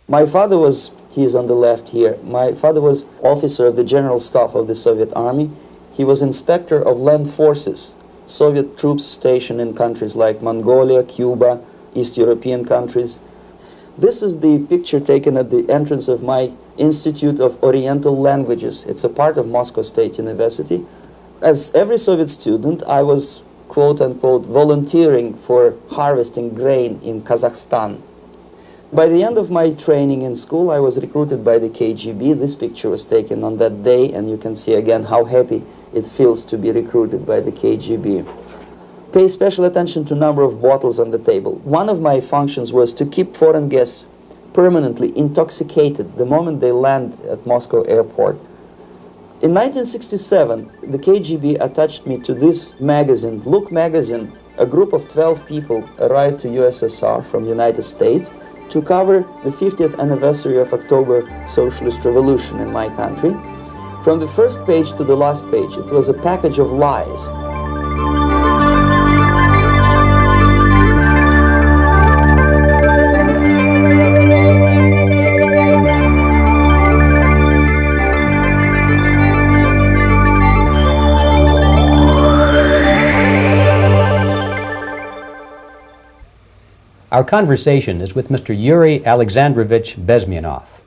My father was, he is on the left here, my father was officer of the General Staff of the Soviet Army. He was inspector of land forces, Soviet troops stationed in countries like Mongolia, Cuba, East European countries. This is the picture taken at the entrance of my Institute of Oriental Languages. It's a part of Moscow State University. As every Soviet student, I was, quote-unquote, volunteering for harvesting grain in Kazakhstan. By the end of my training in school, I was recruited by the KGB. This picture was taken on that day, and you can see again how happy it feels to be recruited by the KGB. Pay special attention to number of bottles on the table. One of my functions was to keep foreign guests permanently intoxicated the moment they land at Moscow airport. In 1967, the KGB attached me to this magazine, Look magazine. A group of 12 people arrived to USSR from United States to cover the 50th anniversary of October Socialist Revolution in my country. From the first page to the last page, it was a package of lies. Our conversation is with Mr. Yuri Alexandrovich Bezmenov.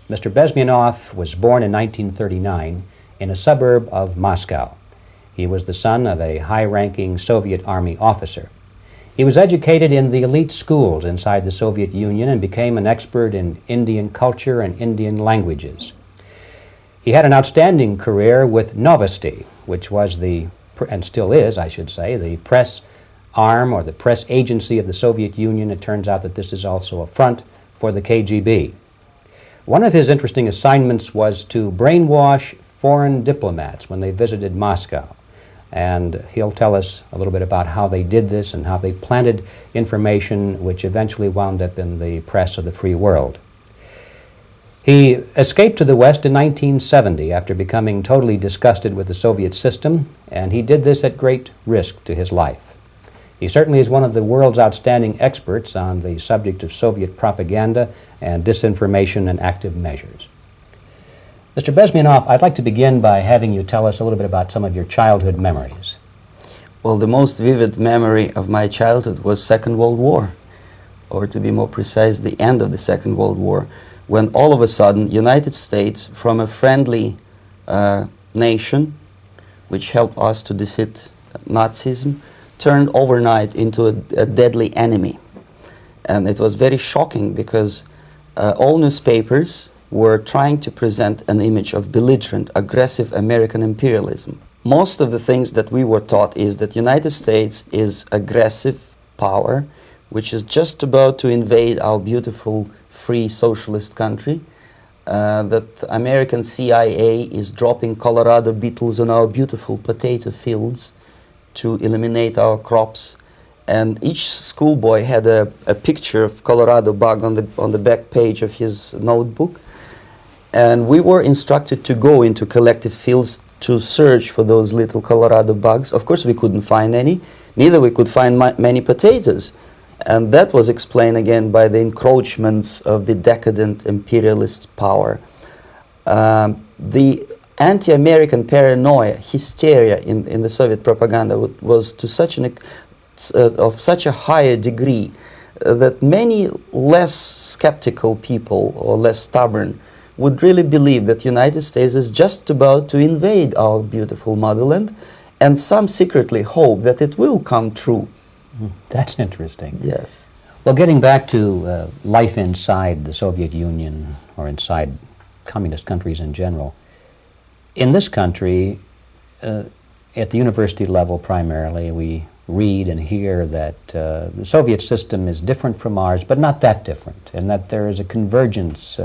Mr. Bezmenov was born in 1939 in a suburb of Moscow. He was the son of a high-ranking Soviet Army officer. He was educated in the elite schools inside the Soviet Union and became an expert in Indian culture and Indian languages. He had an outstanding career with Novosti, which was the, and still is, I should say, the press arm or the press agency of the Soviet Union. It turns out that this is also a front for the KGB. One of his interesting assignments was to brainwash foreign diplomats when they visited Moscow. And he'll tell us a little bit about how they did this and how they planted information which eventually wound up in the press of the free world. He escaped to the West in 1970 after becoming totally disgusted with the Soviet system, and he did this at great risk to his life. He certainly is one of the world's outstanding experts on the subject of Soviet propaganda and disinformation and active measures. Mr. Bezmenov, I'd like to begin by having you tell us a little bit about some of your childhood memories. Well, the most vivid memory of my childhood was Second World War, or to be more precise, the end of the Second World War, when all of a sudden United States, from a friendly nation, which helped us to defeat Nazism, turned overnight into a deadly enemy. And it was very shocking because all newspapers were trying to present an image of belligerent, aggressive American imperialism. Most of the things that we were taught is that United States is aggressive power, which is just about to invade our beautiful, free, socialist country, that American CIA is dropping Colorado beetles on our beautiful potato fields to eliminate our crops, and each schoolboy had a picture of Colorado bug on the back page of his notebook, and we were instructed to go into collective fields to search for those little Colorado bugs. Of course we couldn't find any, neither we could find many potatoes, and that was explained again by the encroachments of the decadent imperialist power. The anti-American paranoia, hysteria in the Soviet propaganda was to such of such a higher degree that many less skeptical people or less stubborn would really believe that United States is just about to invade our beautiful motherland, and some secretly hope that it will come true. That's interesting. Yes. Well, getting back to life inside the Soviet Union or inside communist countries in general, in this country, at the university level primarily, we read and hear that the Soviet system is different from ours, but not that different, and that there is a convergence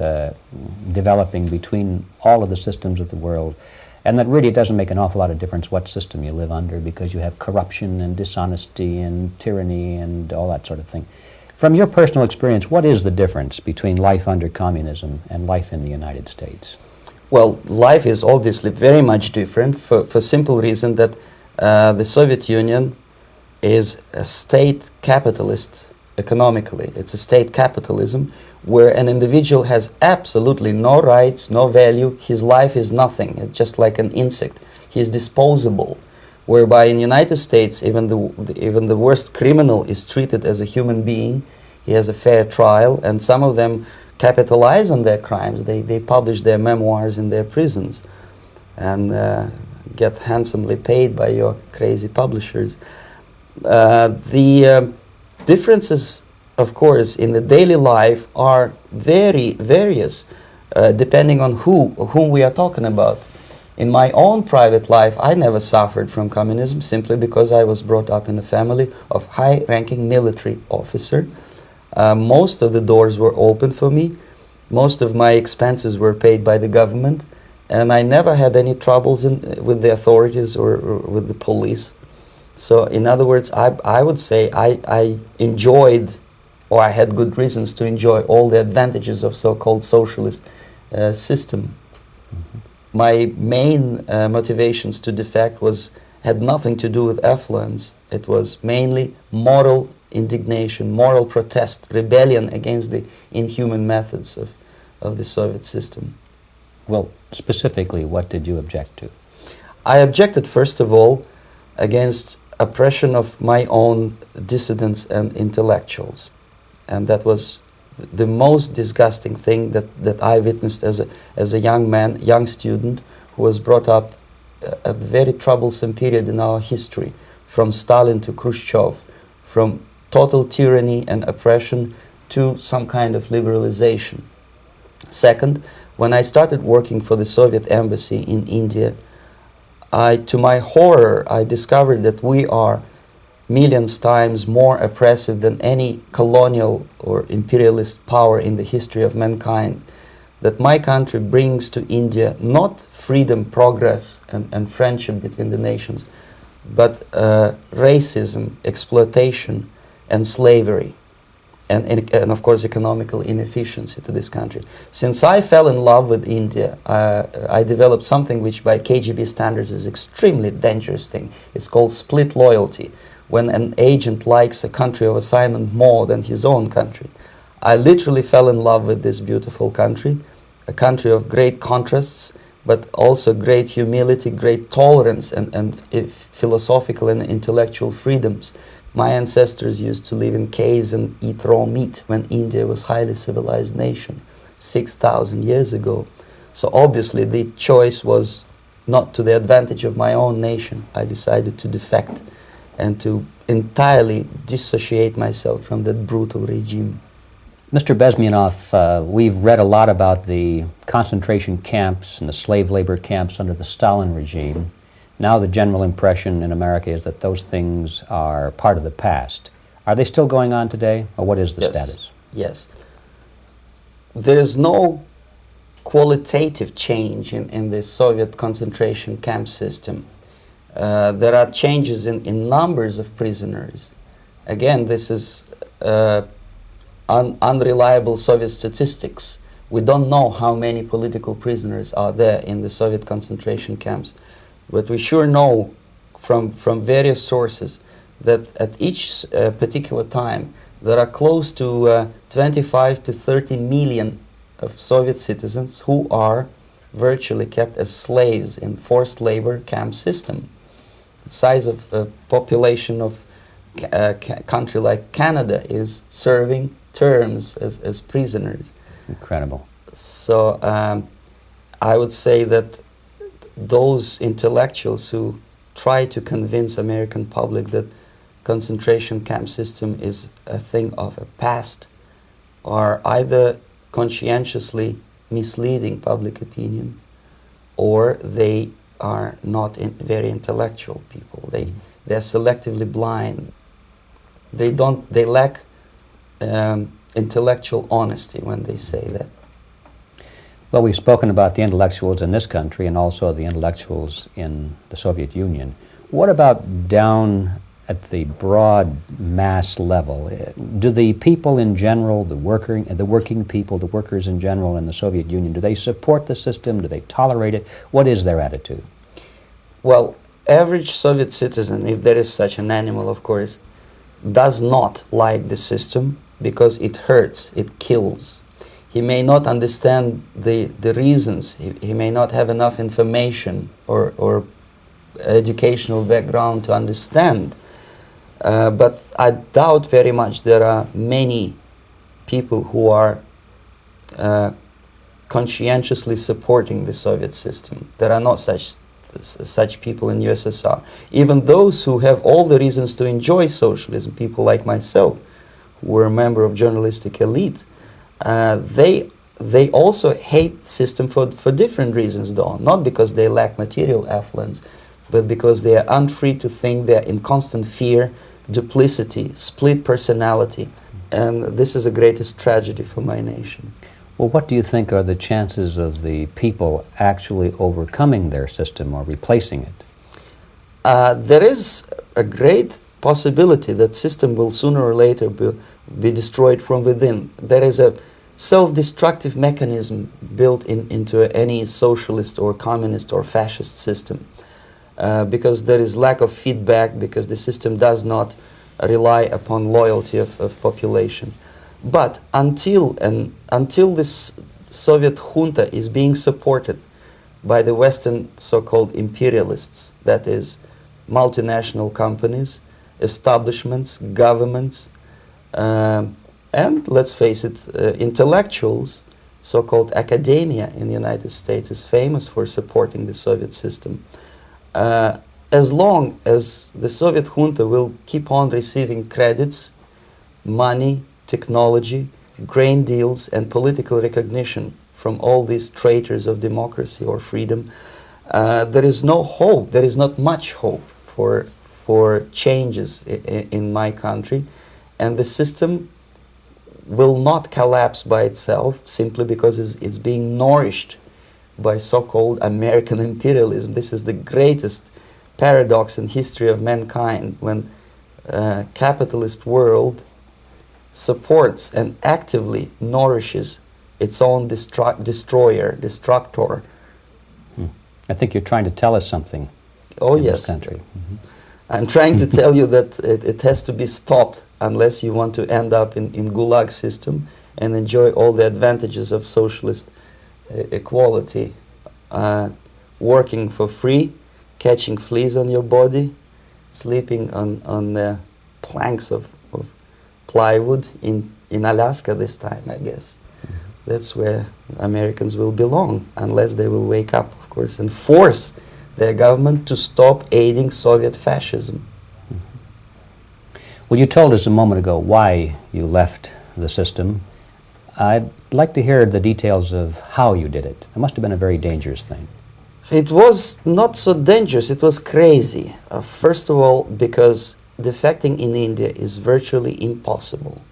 developing between all of the systems of the world, and that really it doesn't make an awful lot of difference what system you live under because you have corruption and dishonesty and tyranny and all that sort of thing. From your personal experience, what is the difference between life under communism and life in the United States? Well, life is obviously very much different for simple reason that the Soviet Union is a state capitalist economically. It's a state capitalism where an individual has absolutely no rights, no value, his life is nothing, it's just like an insect. He is disposable, whereby in the United States even the worst criminal is treated as a human being, he has a fair trial, and some of them capitalize on their crimes. They publish their memoirs in their prisons and get handsomely paid by your crazy publishers. The differences, of course, in the daily life are very various, depending on whom we are talking about. In my own private life, I never suffered from communism simply because I was brought up in a family of high-ranking military officer. Most of the doors were open for me. Most of my expenses were paid by the government, and I never had any troubles with the authorities or with the police. So, in other words, I would say I enjoyed, or I had good reasons to enjoy, all the advantages of so-called socialist system. Mm-hmm. My main motivations to defect had nothing to do with affluence. It was mainly moral indignation, moral protest, rebellion against the inhuman methods of the Soviet system. Well, specifically, what did you object to? I objected, first of all, against oppression of my own dissidents and intellectuals. And that was the most disgusting thing that I witnessed as a young man, young student, who was brought up at a very troublesome period in our history, from Stalin to Khrushchev, from total tyranny and oppression to some kind of liberalization. Second, when I started working for the Soviet embassy in India, to my horror, I discovered that we are millions times more oppressive than any colonial or imperialist power in the history of mankind. That my country brings to India not freedom, progress, and friendship between the nations, but racism, exploitation, and slavery, and of course economical inefficiency to this country. Since I fell in love with India, I developed something which by KGB standards is extremely dangerous thing. It's called split loyalty, when an agent likes a country of assignment more than his own country. I literally fell in love with this beautiful country, a country of great contrasts, but also great humility, great tolerance, and philosophical and intellectual freedoms. My ancestors used to live in caves and eat raw meat when India was a highly civilized nation 6,000 years ago. So obviously the choice was not to the advantage of my own nation. I decided to defect and to entirely dissociate myself from that brutal regime. Mr. Bezmenov, we've read a lot about the concentration camps and the slave labor camps under the Stalin regime. Now the general impression in America is that those things are part of the past. Are they still going on today, or what is the status? Yes. There is no qualitative change in the Soviet concentration camp system. There are changes in numbers of prisoners. Again, this is unreliable Soviet statistics. We don't know how many political prisoners are there in the Soviet concentration camps. But we sure know from various sources that at each particular time there are close to 25 to 30 million of Soviet citizens who are virtually kept as slaves in forced labor camp system. The size of population of a country like Canada is serving terms as prisoners. Incredible. So I would say that those intellectuals who try to convince American public that concentration camp system is a thing of a past are either conscientiously misleading public opinion, or they are not very intellectual people. They're selectively blind. They lack intellectual honesty when they say that. Well, we've spoken about the intellectuals in this country and also the intellectuals in the Soviet Union. What about down at the broad mass level? Do the people in general, the working people, the workers in general in the Soviet Union, do they support the system? Do they tolerate it? What is their attitude? Well, average Soviet citizen, if there is such an animal, of course, does not like the system because it hurts, it kills. he may not understand the reasons. He may not have enough information or educational background to understand. But I doubt very much there are many people who are conscientiously supporting the Soviet system. There are not such people in USSR. Even those who have all the reasons to enjoy socialism, people like myself, who were a member of journalistic elite, they also hate the system for different reasons, though. Not because they lack material affluence, but because they are unfree to think, they are in constant fear, duplicity, split personality. And this is the greatest tragedy for my nation. Well, what do you think are the chances of the people actually overcoming their system or replacing it? There is a great possibility that system will sooner or later be destroyed from within. There is a self-destructive mechanism built into any socialist or communist or fascist system, because there is lack of feedback, because the system does not rely upon loyalty of population. But until this Soviet junta is being supported by the Western so-called imperialists, that is, multinational companies, establishments, governments, and let's face it, intellectuals, so-called academia in the United States is famous for supporting the Soviet system. As long as the Soviet junta will keep on receiving credits, money, technology, grain deals, and political recognition from all these traitors of democracy or freedom, there is no hope, there is not much hope for changes in my country, and the system will not collapse by itself simply because it's being nourished by so-called American imperialism. This is the greatest paradox in history of mankind, when capitalist world supports and actively nourishes its own destructor. I think you're trying to tell us something. Oh, in yes. This country. Mm-hmm. I'm trying to tell you that it has to be stopped unless you want to end up in Gulag system and enjoy all the advantages of socialist equality, working for free, catching fleas on your body, sleeping on the planks of plywood in Alaska this time, I guess. Mm-hmm. That's where Americans will belong, unless they will wake up, of course, and force their government to stop aiding Soviet fascism. Mm-hmm. Well, you told us a moment ago why you left the system. I'd like to hear the details of how you did it. It must have been a very dangerous thing. It was not so dangerous, it was crazy. First of all, because defecting in India is virtually impossible,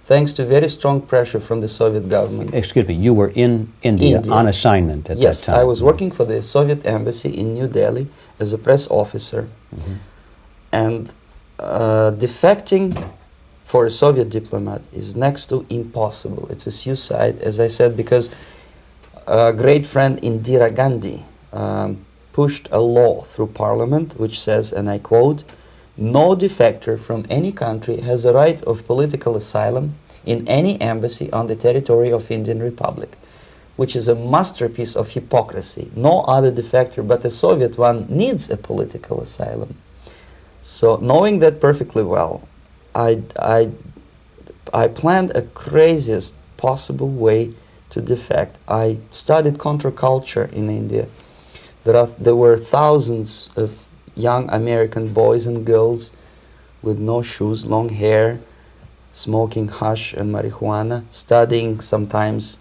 thanks to very strong pressure from the Soviet government. Excuse me, you were in India on assignment at that time? Yes, I was working for the Soviet embassy in New Delhi as a press officer. Mm-hmm. And defecting for a Soviet diplomat is next to impossible. It's a suicide, as I said, because a great friend Indira Gandhi pushed a law through parliament which says, and I quote, "No defector from any country has a right of political asylum in any embassy on the territory of Indian Republic," which is a masterpiece of hypocrisy. No other defector but a Soviet one needs a political asylum. So, knowing that perfectly well, I planned a craziest possible way to defect. I studied counterculture in India. There were thousands of young American boys and girls with no shoes, long hair, smoking hash and marijuana, studying sometimes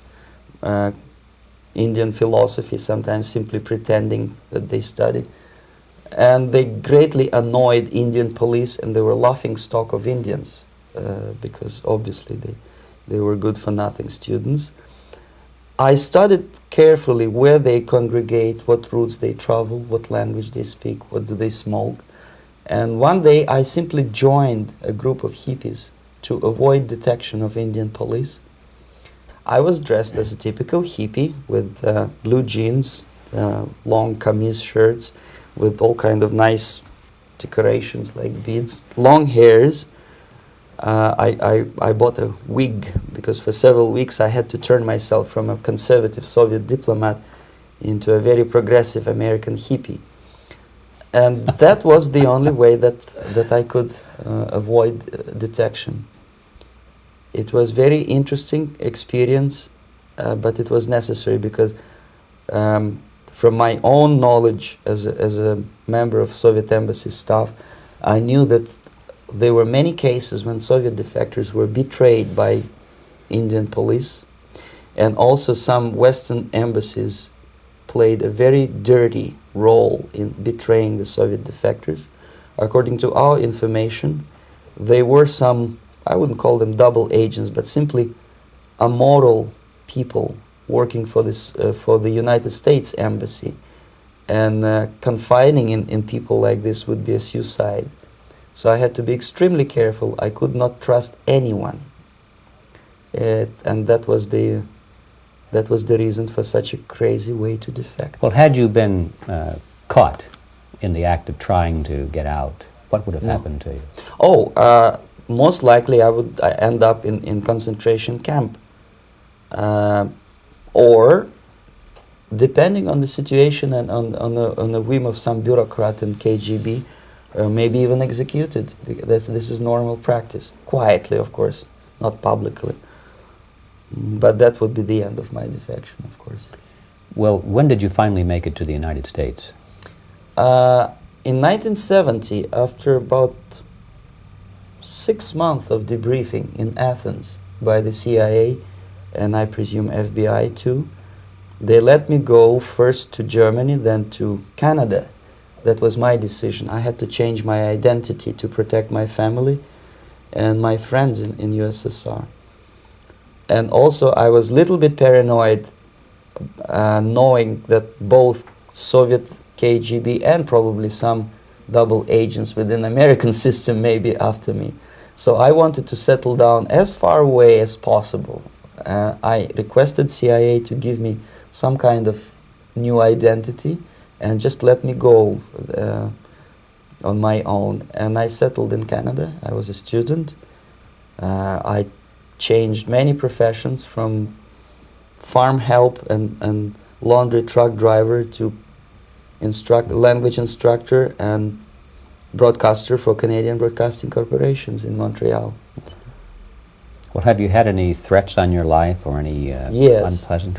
Indian philosophy, sometimes simply pretending that they study. And they greatly annoyed Indian police, and they were laughing stock of Indians because obviously they were good-for-nothing students. I studied carefully where they congregate, what routes they travel, what language they speak, what do they smoke. And one day I simply joined a group of hippies to avoid detection of Indian police. I was dressed as a typical hippie with blue jeans, long camise shirts with all kind of nice decorations like beads, long hairs. I bought a wig because for several weeks I had to turn myself from a conservative Soviet diplomat into a very progressive American hippie. And that was the only way that I could avoid detection. It was very interesting experience, but it was necessary because from my own knowledge as a member of Soviet embassy staff, I knew that there were many cases when Soviet defectors were betrayed by Indian police, and also some Western embassies played a very dirty role in betraying the Soviet defectors. According to our information, they were some, I wouldn't call them double agents, but simply amoral people working for this for the United States embassy, and confiding in people like this would be a suicide. So I had to be extremely careful. I could not trust anyone, and that was the reason for such a crazy way to defect. Well, had you been caught in the act of trying to get out, what would have happened to you? Oh, most likely I would end up in concentration camp, or depending on the situation and on the whim of some bureaucrat in KGB, maybe even executed. This is normal practice, quietly, of course, not publicly. But that would be the end of my defection, of course. Well, when did you finally make it to the United States? In 1970, after about 6 months of debriefing in Athens by the CIA, and I presume FBI too, they let me go first to Germany, then to Canada. That was my decision. I had to change my identity to protect my family and my friends in USSR. And also I was a little bit paranoid, knowing that both Soviet KGB and probably some double agents within the American system may be after me. So I wanted to settle down as far away as possible. I requested CIA to give me some kind of new identity and just let me go on my own. And I settled in Canada. I was a student. I changed many professions, from farm help and laundry truck driver to language instructor and broadcaster for Canadian Broadcasting Corporations in Montreal. Well, have you had any threats on your life or any yes. unpleasant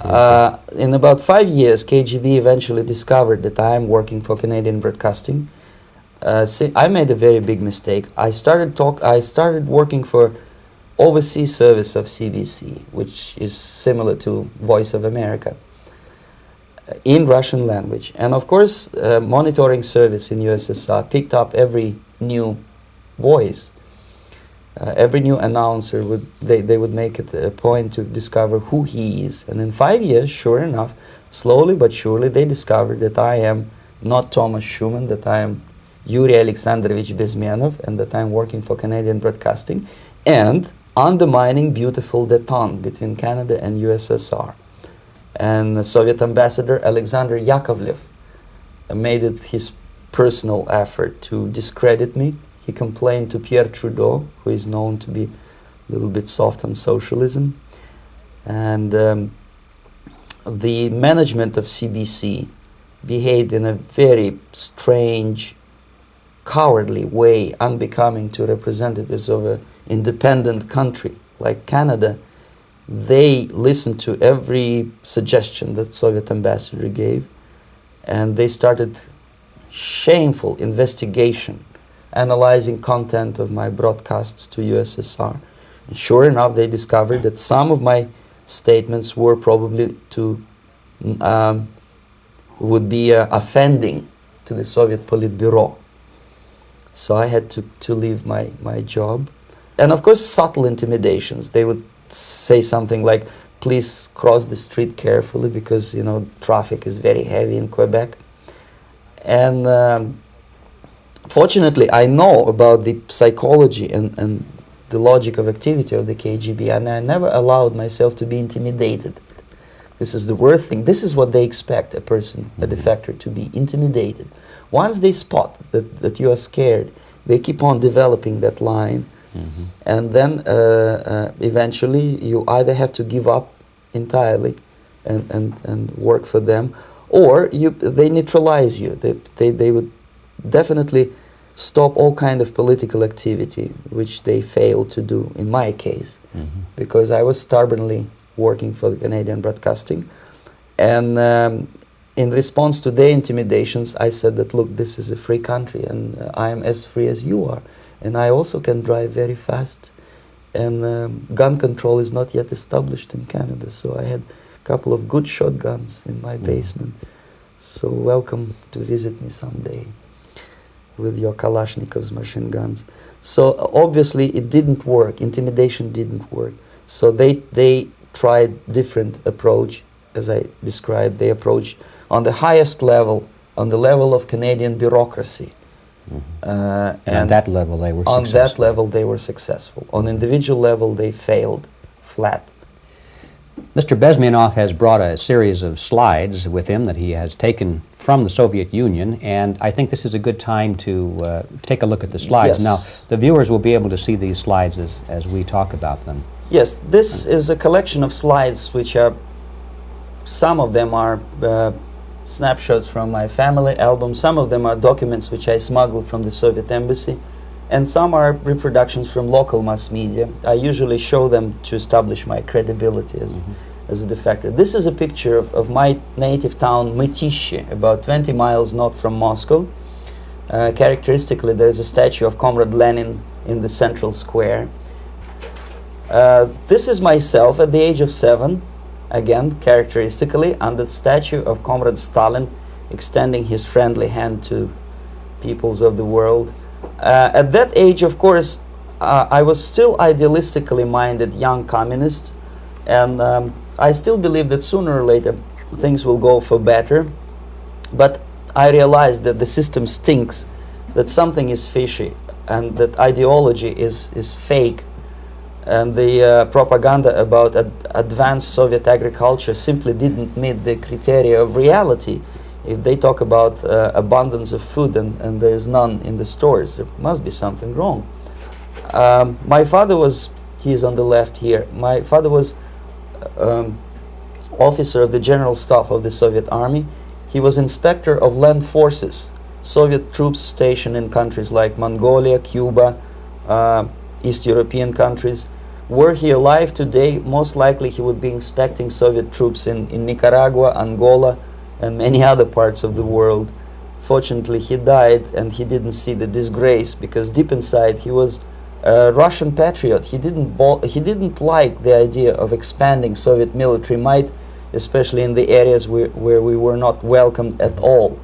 In about 5 years, KGB eventually discovered that I am working for Canadian Broadcasting. I made a very big mistake. I started working for overseas service of CBC, which is similar to Voice of America, in Russian language. And of course, monitoring service in USSR picked up every new voice. Every new announcer they would make it a point to discover who he is. And in 5 years, sure enough, slowly but surely, they discovered that I am not Thomas Schumann, that I am Yuri Alexandrovich Bezmenov, and that I am working for Canadian Broadcasting, and undermining beautiful détente between Canada and USSR. And the Soviet ambassador Alexander Yakovlev made it his personal effort to discredit me. He complained to Pierre Trudeau, who is known to be a little bit soft on socialism. And the management of CBC behaved in a very strange, cowardly way, unbecoming to representatives of an independent country like Canada. They listened to every suggestion that Soviet ambassador gave, and they started shameful investigation, analyzing content of my broadcasts to USSR. And sure enough, they discovered that some of my statements were probably would be offending to the Soviet Politburo. So I had to leave my job. And of course, subtle intimidations. They would say something like, please cross the street carefully because, you know, traffic is very heavy in Quebec. And fortunately, I know about the psychology and the logic of activity of the KGB, and I never allowed myself to be intimidated. This is the worst thing. This is what they expect a person, a defector, to be intimidated. Once they spot that you are scared, they keep on developing that line And then eventually you either have to give up entirely and work for them, or they neutralize you. They would definitely stop all kind of political activity, which they failed to do in my case, because I was stubbornly working for the Canadian Broadcasting. And in response to their intimidations, I said that, look, this is a free country, and I am as free as you are. And I also can drive very fast. And gun control is not yet established in Canada, so I had a couple of good shotguns in my basement. So welcome to visit me someday with your Kalashnikov's machine guns. So obviously it didn't work. Intimidation didn't work. So they tried different approach, as I described. They approached on the highest level, on the level of Canadian bureaucracy. And on that level they were successful. On that level they were successful. On individual level they failed flat. Mr. Bezmenov has brought a series of slides with him that he has taken from the Soviet Union, and I think this is a good time to take a look at the slides. Yes. Now, the viewers will be able to see these slides as we talk about them. Yes, this is a collection of slides which are, some of them are snapshots from my family album, some of them are documents which I smuggled from the Soviet embassy, and some are reproductions from local mass media. I usually show them to establish my credibility as a defector. This is a picture of my native town, Mytishi, about 20 miles north from Moscow. Characteristically, there is a statue of Comrade Lenin in the central square. This is myself at the age of 7, again, characteristically, under the statue of Comrade Stalin, extending his friendly hand to peoples of the world. At that age, of course, I was still idealistically minded young communist, and I still believe that sooner or later things will go for better. But I realized that the system stinks, that something is fishy, and that ideology is fake, and the propaganda about advanced Soviet agriculture simply didn't meet the criteria of reality. If they talk about abundance of food and there is none in the stores, there must be something wrong. My father was, he is on the left here, my father was officer of the General Staff of the Soviet Army. He was inspector of land forces, Soviet troops stationed in countries like Mongolia, Cuba, East European countries. Were he alive today, most likely he would be inspecting Soviet troops in Nicaragua, Angola, and many other parts of the world. Fortunately, he died and he didn't see the disgrace, because deep inside he was a Russian patriot. He didn't like the idea of expanding Soviet military might, especially in the areas where we were not welcomed at all.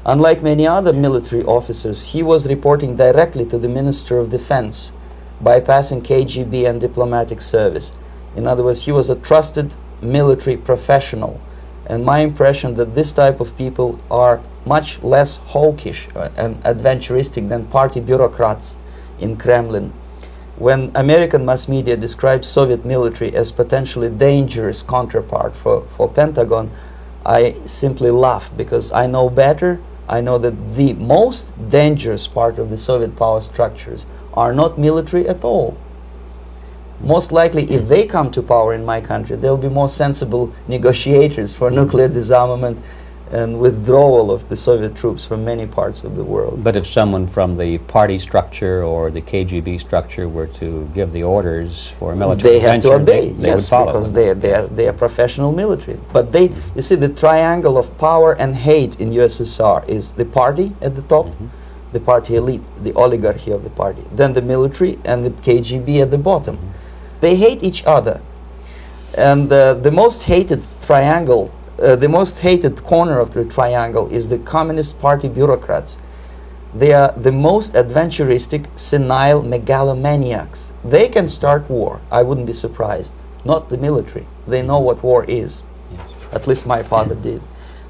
Unlike many other military officers, he was reporting directly to the Minister of Defense, bypassing KGB and diplomatic service. In other words, he was a trusted military professional. And my impression that this type of people are much less hawkish and adventuristic than party bureaucrats in Kremlin. When American mass media describes Soviet military as potentially dangerous counterpart for Pentagon, I simply laugh, because I know better. I know that the most dangerous part of the Soviet power structures are not military at all. Most likely, if they come to power in my country, they'll be more sensible negotiators for nuclear disarmament and withdrawal of the Soviet troops from many parts of the world. But if someone from the party structure or the KGB structure were to give the orders for a military intervention, they have to obey, they yes, would follow, because they are professional military. But they, you see, the triangle of power and hate in USSR is the party at the top, the party elite, the oligarchy of the party, then the military, and the KGB at the bottom. They hate each other, and the most hated triangle, the most hated corner of the triangle is the Communist Party bureaucrats. They are the most adventuristic, senile megalomaniacs. They can start war, I wouldn't be surprised. Not the military. They know what war is. Yes. At least my father did.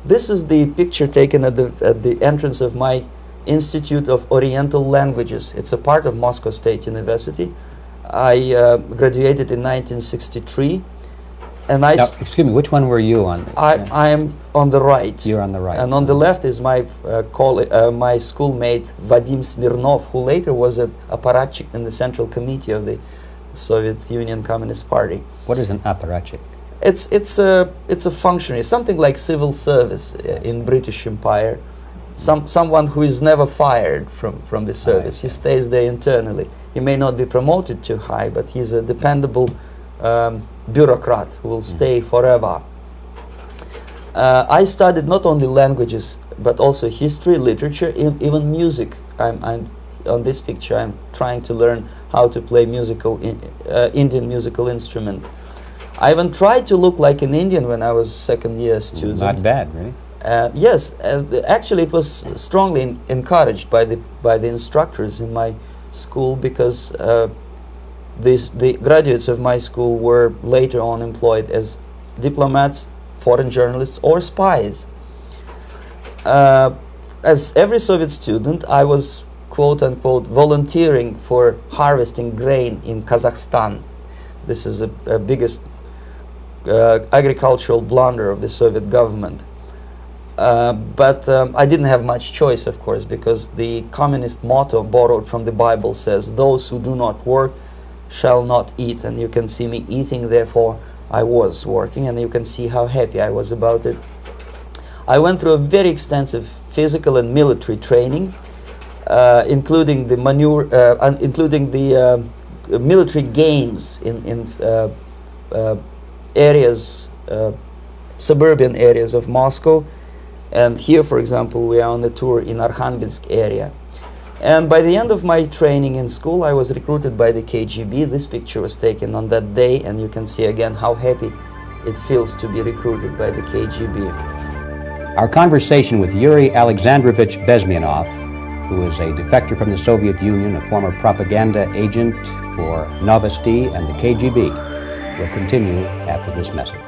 This is the picture taken at the entrance of my Institute of Oriental Languages. It's a part of Moscow State University. I graduated in 1963, and Now, excuse me, which one were you on? I am on the right. You're on the right. And on the left is my my schoolmate Vadim Smirnov, who later was a apparatchik in the Central Committee of the Soviet Union Communist Party. What is an apparatchik? It's a functionary, something like civil service in British Empire. Someone who is never fired from the service. He stays there internally. He may not be promoted too high, but he's a dependable bureaucrat who will stay forever. I studied not only languages, but also history, literature, even music. I'm on this picture. I'm trying to learn how to play Indian musical instrument. I even tried to look like an Indian when I was second-year student. Not bad, really. Yes, actually, it was strongly encouraged by the instructors in my school, because the graduates of my school were later on employed as diplomats, foreign journalists, or spies. As every Soviet student, I was quote-unquote volunteering for harvesting grain in Kazakhstan. This is a biggest agricultural blunder of the Soviet government. But I didn't have much choice, of course, because the communist motto borrowed from the Bible says, "Those who do not work shall not eat." And you can see me eating, therefore I was working, and you can see how happy I was about it. I went through a very extensive physical and military training, including the military games in areas, suburban areas of Moscow. And here, for example, we are on a tour in Arkhangelsk area. And by the end of my training in school, I was recruited by the KGB. This picture was taken on that day, and you can see again how happy it feels to be recruited by the KGB. Our conversation with Yuri Alexandrovich Bezmenov, who is a defector from the Soviet Union, a former propaganda agent for Novosti and the KGB, will continue after this message.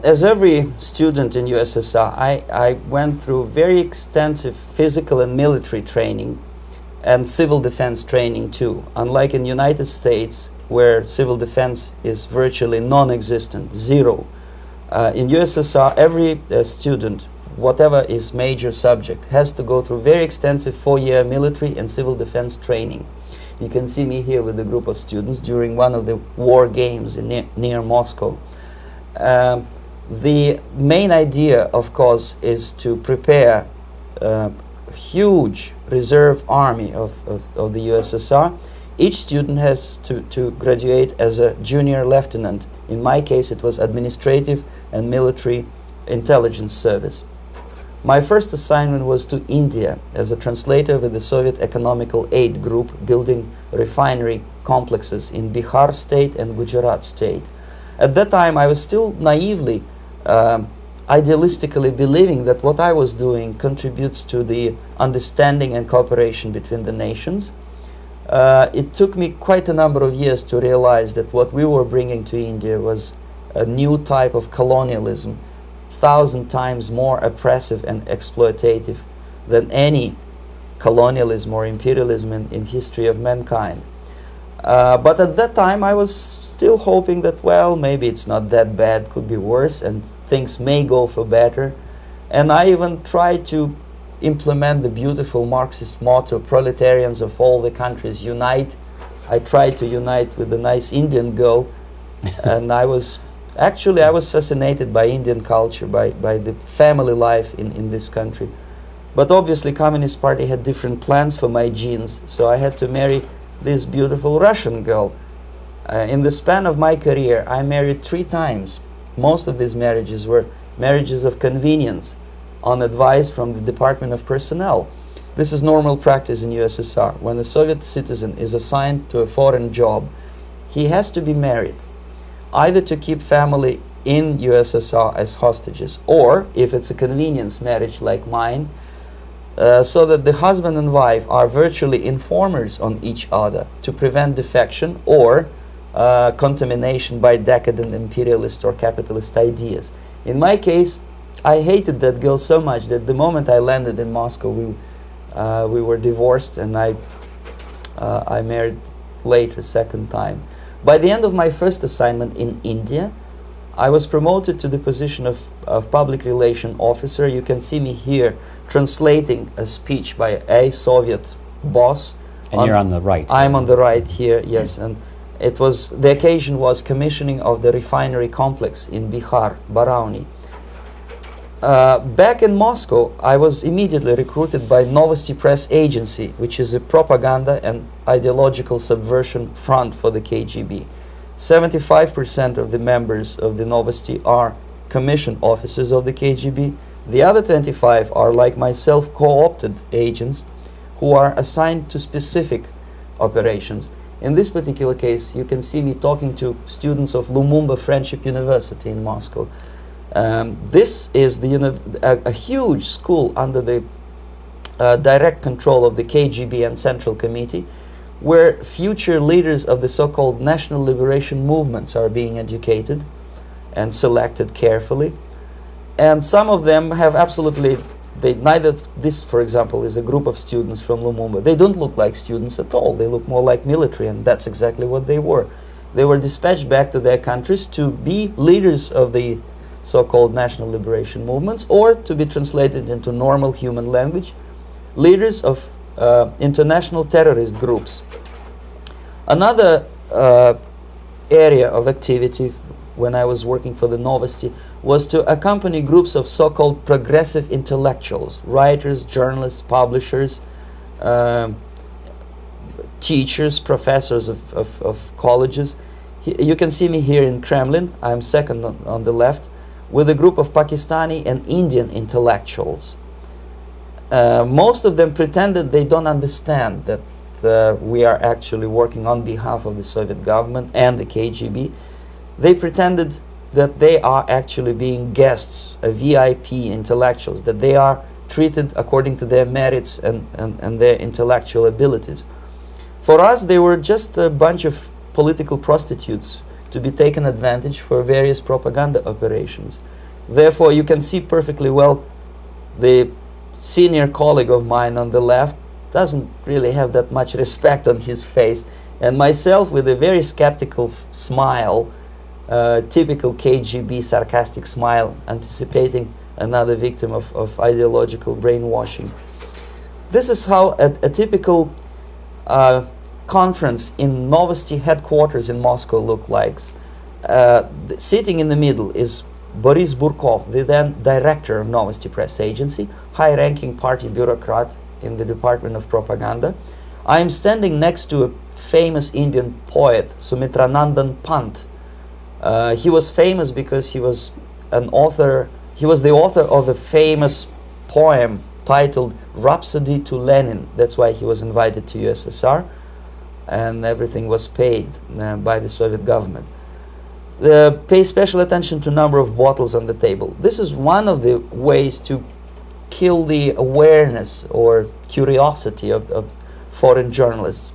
As every student in USSR, I went through very extensive physical and military training and civil defense training too. Unlike in the United States, where civil defense is virtually non-existent, zero. In USSR, every student, whatever his major subject, has to go through very extensive 4-year military and civil defense training. You can see me here with a group of students during one of the war games near Moscow. The main idea, of course, is to prepare a huge reserve army of the USSR. Each student has to graduate as a junior lieutenant. In my case, it was administrative and military intelligence service. My first assignment was to India as a translator with the Soviet Economical Aid Group, building refinery complexes in Bihar state and Gujarat state. At that time, I was still naively, idealistically believing that what I was doing contributes to the understanding and cooperation between the nations. It took me quite a number of years to realize that what we were bringing to India was a new type of colonialism, 1,000 times more oppressive and exploitative than any colonialism or imperialism in history of mankind. But at that time, I was still hoping that, well, maybe it's not that bad, could be worse, and things may go for better. And I even tried to implement the beautiful Marxist motto, "Proletarians of all the countries unite." I tried to unite with the nice Indian girl, and I was fascinated by Indian culture, by the family life in this country. But obviously, Communist Party had different plans for my genes, so I had to marry this beautiful Russian girl. In the span of my career, I married 3 times. Most of these marriages were marriages of convenience, on advice from the Department of Personnel. This is normal practice in USSR. When a Soviet citizen is assigned to a foreign job, he has to be married, either to keep family in USSR as hostages, or, if it's a convenience marriage like mine, so that the husband and wife are virtually informers on each other to prevent defection or contamination by decadent imperialist or capitalist ideas. In my case, I hated that girl so much that the moment I landed in Moscow, we were divorced, and I married later, second time. By the end of my first assignment in India, I was promoted to the position of public relation officer. You can see me here translating a speech by a Soviet boss. And you're on the right. I'm on the right here, yes. And it was, the occasion was commissioning of the refinery complex in Bihar, Barauni. Back in Moscow, I was immediately recruited by Novosti Press Agency, which is a propaganda and ideological subversion front for the KGB. 75% of the members of the Novosti are commissioned officers of the KGB. The other 25 are, like myself, co-opted agents who are assigned to specific operations. In this particular case, you can see me talking to students of Lumumba Friendship University in Moscow. This is a huge school under the direct control of the KGB and Central Committee, where future leaders of the so-called national liberation movements are being educated and selected carefully. And some of them have absolutely, this, for example, is a group of students from Lumumba. They don't look like students at all. They look more like military, and that's exactly what they were. They were dispatched back to their countries to be leaders of the so-called national liberation movements, or to be translated into normal human language, leaders of international terrorist groups. Another area of activity when I was working for the Novosti was to accompany groups of so-called progressive intellectuals, writers, journalists, publishers, teachers, professors of colleges. You can see me here in Kremlin. I'm second on the left, with a group of Pakistani and Indian intellectuals. Most of them pretended they don't understand that we are actually working on behalf of the Soviet government and the KGB. They pretended that they are actually being guests, VIP intellectuals, that they are treated according to their merits and their intellectual abilities. For us, they were just a bunch of political prostitutes to be taken advantage for various propaganda operations. Therefore, you can see perfectly well the senior colleague of mine on the left doesn't really have that much respect on his face, and myself with a very skeptical smile, typical KGB sarcastic smile, anticipating another victim of ideological brainwashing. This is how a typical conference in Novosti headquarters in Moscow looked like. Sitting in the middle is Boris Burkov, the then director of Novosti Press Agency, high-ranking party bureaucrat in the Department of Propaganda. I am standing next to a famous Indian poet, Sumitranandan Pant. He was famous because he was an author. He was the author of a famous poem titled Rhapsody to Lenin. That's why he was invited to USSR, and everything was paid by the Soviet government. Pay special attention to number of bottles on the table. This is one of the ways to kill the awareness or curiosity of foreign journalists.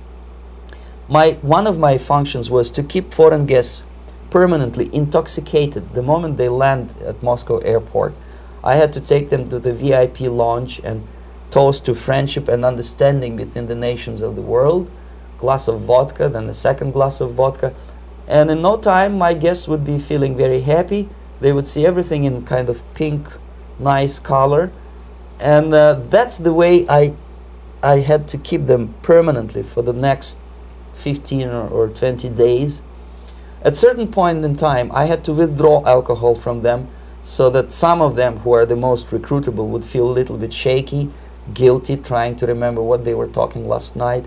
One of my functions was to keep foreign guests permanently intoxicated the moment they land at Moscow airport. I had to take them to the VIP lounge and toast to friendship and understanding between the nations of the world. Glass of vodka, then a second glass of vodka. And in no time, my guests would be feeling very happy. They would see everything in kind of pink, nice color. And that's the way I had to keep them permanently for the next 15 or 20 days. At certain point in time, I had to withdraw alcohol from them so that some of them who are the most recruitable would feel a little bit shaky, guilty, trying to remember what they were talking last night.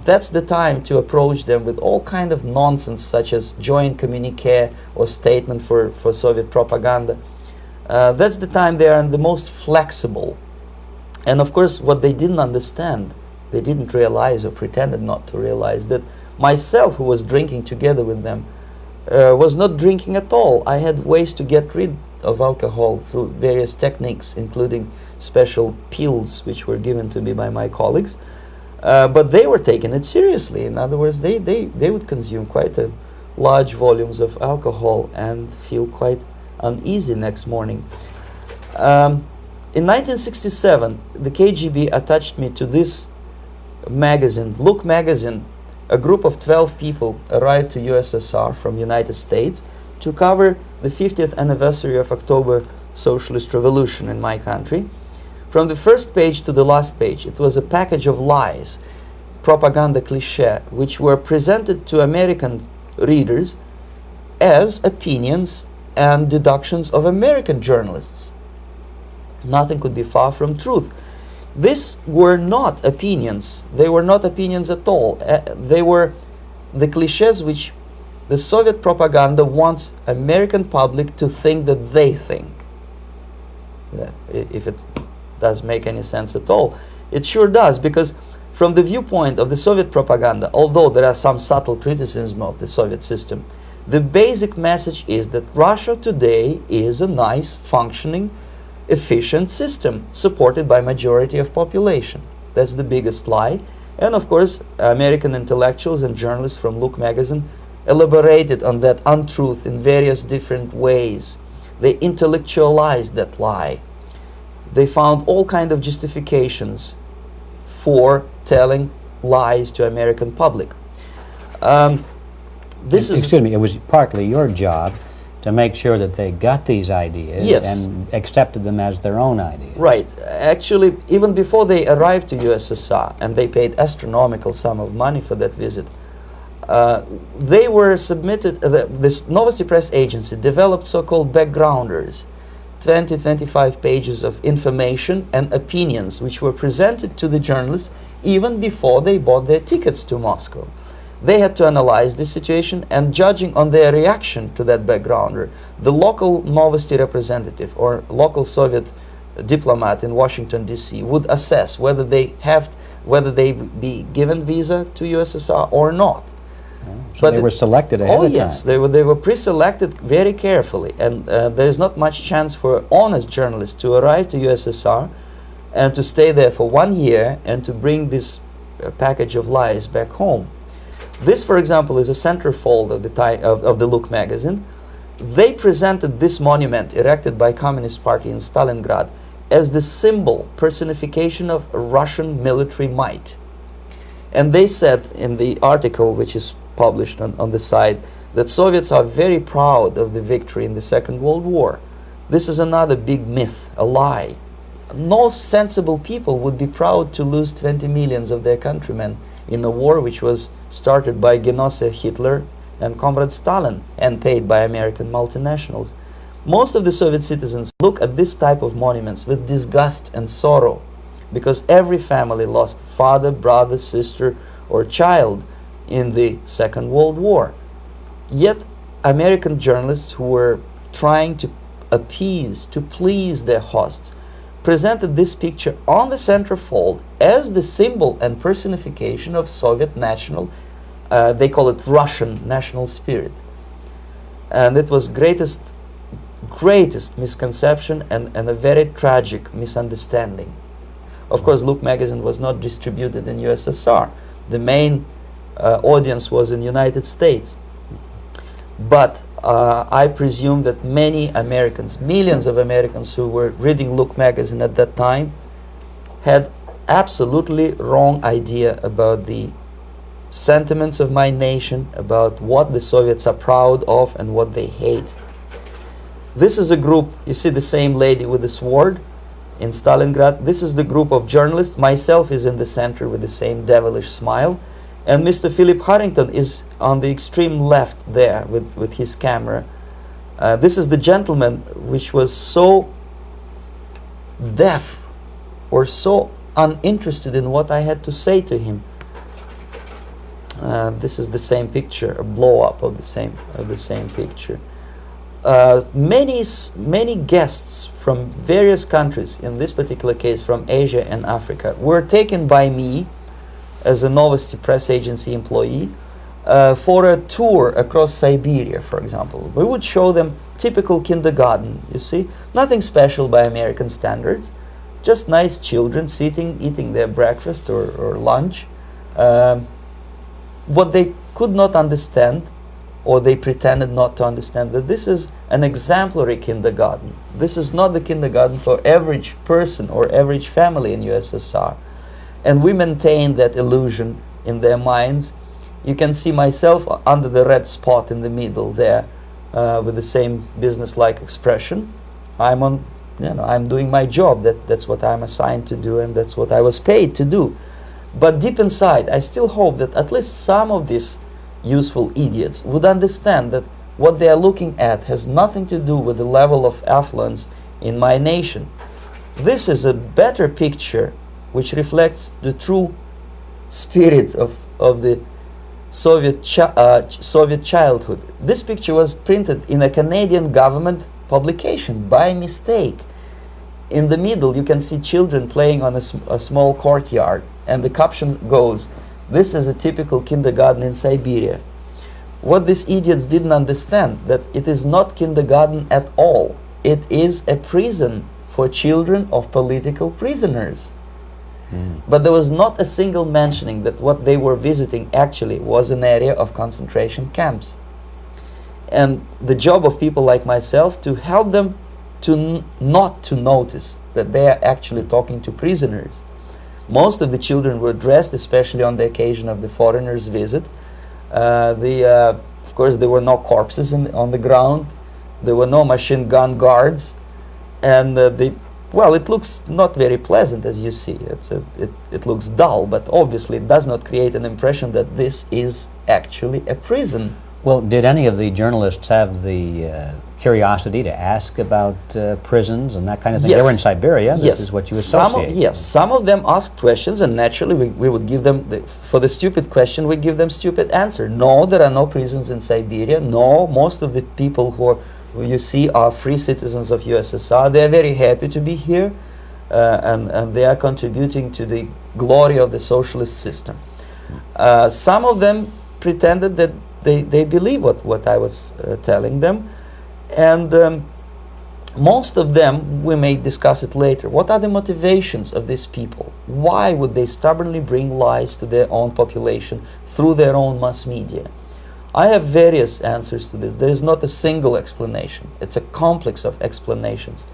That's the time to approach them with all kind of nonsense, such as joint communique or statement for Soviet propaganda. That's the time they are the most flexible. And of course, what they didn't understand, they didn't realize or pretended not to realize, that myself, who was drinking together with them, was not drinking at all. I had ways to get rid of alcohol through various techniques, including special pills which were given to me by my colleagues. But they were taking it seriously. In other words, they would consume quite a large volumes of alcohol and feel quite uneasy next morning. In 1967, the KGB attached me to this magazine, Look magazine. A group of 12 people arrived to USSR from United States to cover the 50th anniversary of October Socialist Revolution in my country. From the first page to the last page, it was a package of lies, propaganda cliché, which were presented to American readers as opinions and deductions of American journalists. Nothing could be far from truth. These were not opinions. They were not opinions at all. They were the clichés which the Soviet propaganda wants American public to think that they think. If it does make any sense at all. It sure does, because from the viewpoint of the Soviet propaganda, although there are some subtle criticisms of the Soviet system, the basic message is that Russia today is a nice, functioning, efficient system supported by majority of population. That's the biggest lie. And of course, American intellectuals and journalists from Look magazine elaborated on that untruth in various different ways. They intellectualized that lie. They found all kinds of justifications for telling lies to American public. Excuse me, it was partly your job to make sure that they got these ideas, yes, and accepted them as their own ideas. Right. Actually, even before they arrived to USSR, and they paid astronomical sum of money for that visit, they were submitted, this Novosti Press Agency developed so-called backgrounders, 20-25 pages of information and opinions which were presented to the journalists even before they bought their tickets to Moscow. They had to analyze the situation, and judging on their reaction to that backgrounder, the local Novosti representative or local Soviet diplomat in Washington, D.C. would assess whether they be given visa to USSR or not. So but they were selected ahead of time. Oh yes, they were pre-selected very carefully, and there is not much chance for honest journalists to arrive to USSR and to stay there for 1 year and to bring this package of lies back home. This, for example, is a centerfold of the Look magazine. They presented this monument erected by Communist Party in Stalingrad as the symbol, personification of Russian military might. And they said in the article, which is published on the site, that Soviets are very proud of the victory in the Second World War. This is another big myth, a lie. No sensible people would be proud to lose 20 millions of their countrymen in a war which was started by Genoese Hitler and Comrade Stalin and paid by American multinationals. Most of the Soviet citizens look at this type of monuments with disgust and sorrow, because every family lost father, brother, sister, or child in the Second World War. Yet American journalists who were trying to appease, to please their hosts, presented this picture on the centerfold as the symbol and personification of Soviet national, they call it Russian national spirit. And it was greatest misconception and a very tragic misunderstanding. Of course, Look magazine was not distributed in USSR. The main audience was in United States. But I presume that many Americans, millions of Americans who were reading Look magazine at that time, had absolutely wrong idea about the sentiments of my nation, about what the Soviets are proud of and what they hate. This is a group, you see the same lady with the sword in Stalingrad. This is the group of journalists. Myself is in the center with the same devilish smile. And Mr. Philip Harrington is on the extreme left there with his camera. This is the gentleman which was so deaf or so uninterested in what I had to say to him. This is the same picture, a blow-up of the same picture. Many guests from various countries, in this particular case from Asia and Africa, were taken by me as a Novosti Press Agency employee for a tour across Siberia, for example. We would show them typical kindergarten, you see, nothing special by American standards, just nice children sitting, eating their breakfast or lunch. What they could not understand, or they pretended not to understand, that this is an exemplary kindergarten. This is not the kindergarten for average person or average family in USSR. And we maintain that illusion in their minds. You can see myself under the red spot in the middle there, with the same business-like expression. I'm doing my job. That's what I'm assigned to do, and that's what I was paid to do. But deep inside, I still hope that at least some of these useful idiots would understand that what they are looking at has nothing to do with the level of affluence in my nation. This is a better picture which reflects the true spirit of the Soviet childhood. This picture was printed in a Canadian government publication by mistake. In the middle, you can see children playing on a small courtyard, and the caption goes, "This is a typical kindergarten in Siberia." What these idiots didn't understand, that it is not kindergarten at all. It is a prison for children of political prisoners. But there was not a single mentioning that what they were visiting actually was an area of concentration camps. And the job of people like myself to help them to not to notice that they are actually talking to prisoners. Most of the children were dressed, especially on the occasion of the foreigners' visit. Of course, there were no corpses on the ground. There were no machine gun guards, and well, it looks not very pleasant, as you see. It looks dull, but obviously it does not create an impression that this is actually a prison. Well, did any of the journalists have the curiosity to ask about prisons and that kind of thing? Yes. They were in Siberia. This Yes. is what you associate. Yes, some of them asked questions, and naturally we would give them, for the stupid question, we give them stupid answer. No, there are no prisons in Siberia. No, most of the people who you see are free citizens of USSR. They are very happy to be here, and they are contributing to the glory of the socialist system. Some of them pretended that they believe what I was telling them, and most of them, we may discuss it later, what are the motivations of these people? Why would they stubbornly bring lies to their own population through their own mass media? I have various answers to this. There is not a single explanation. It's a complex of explanations.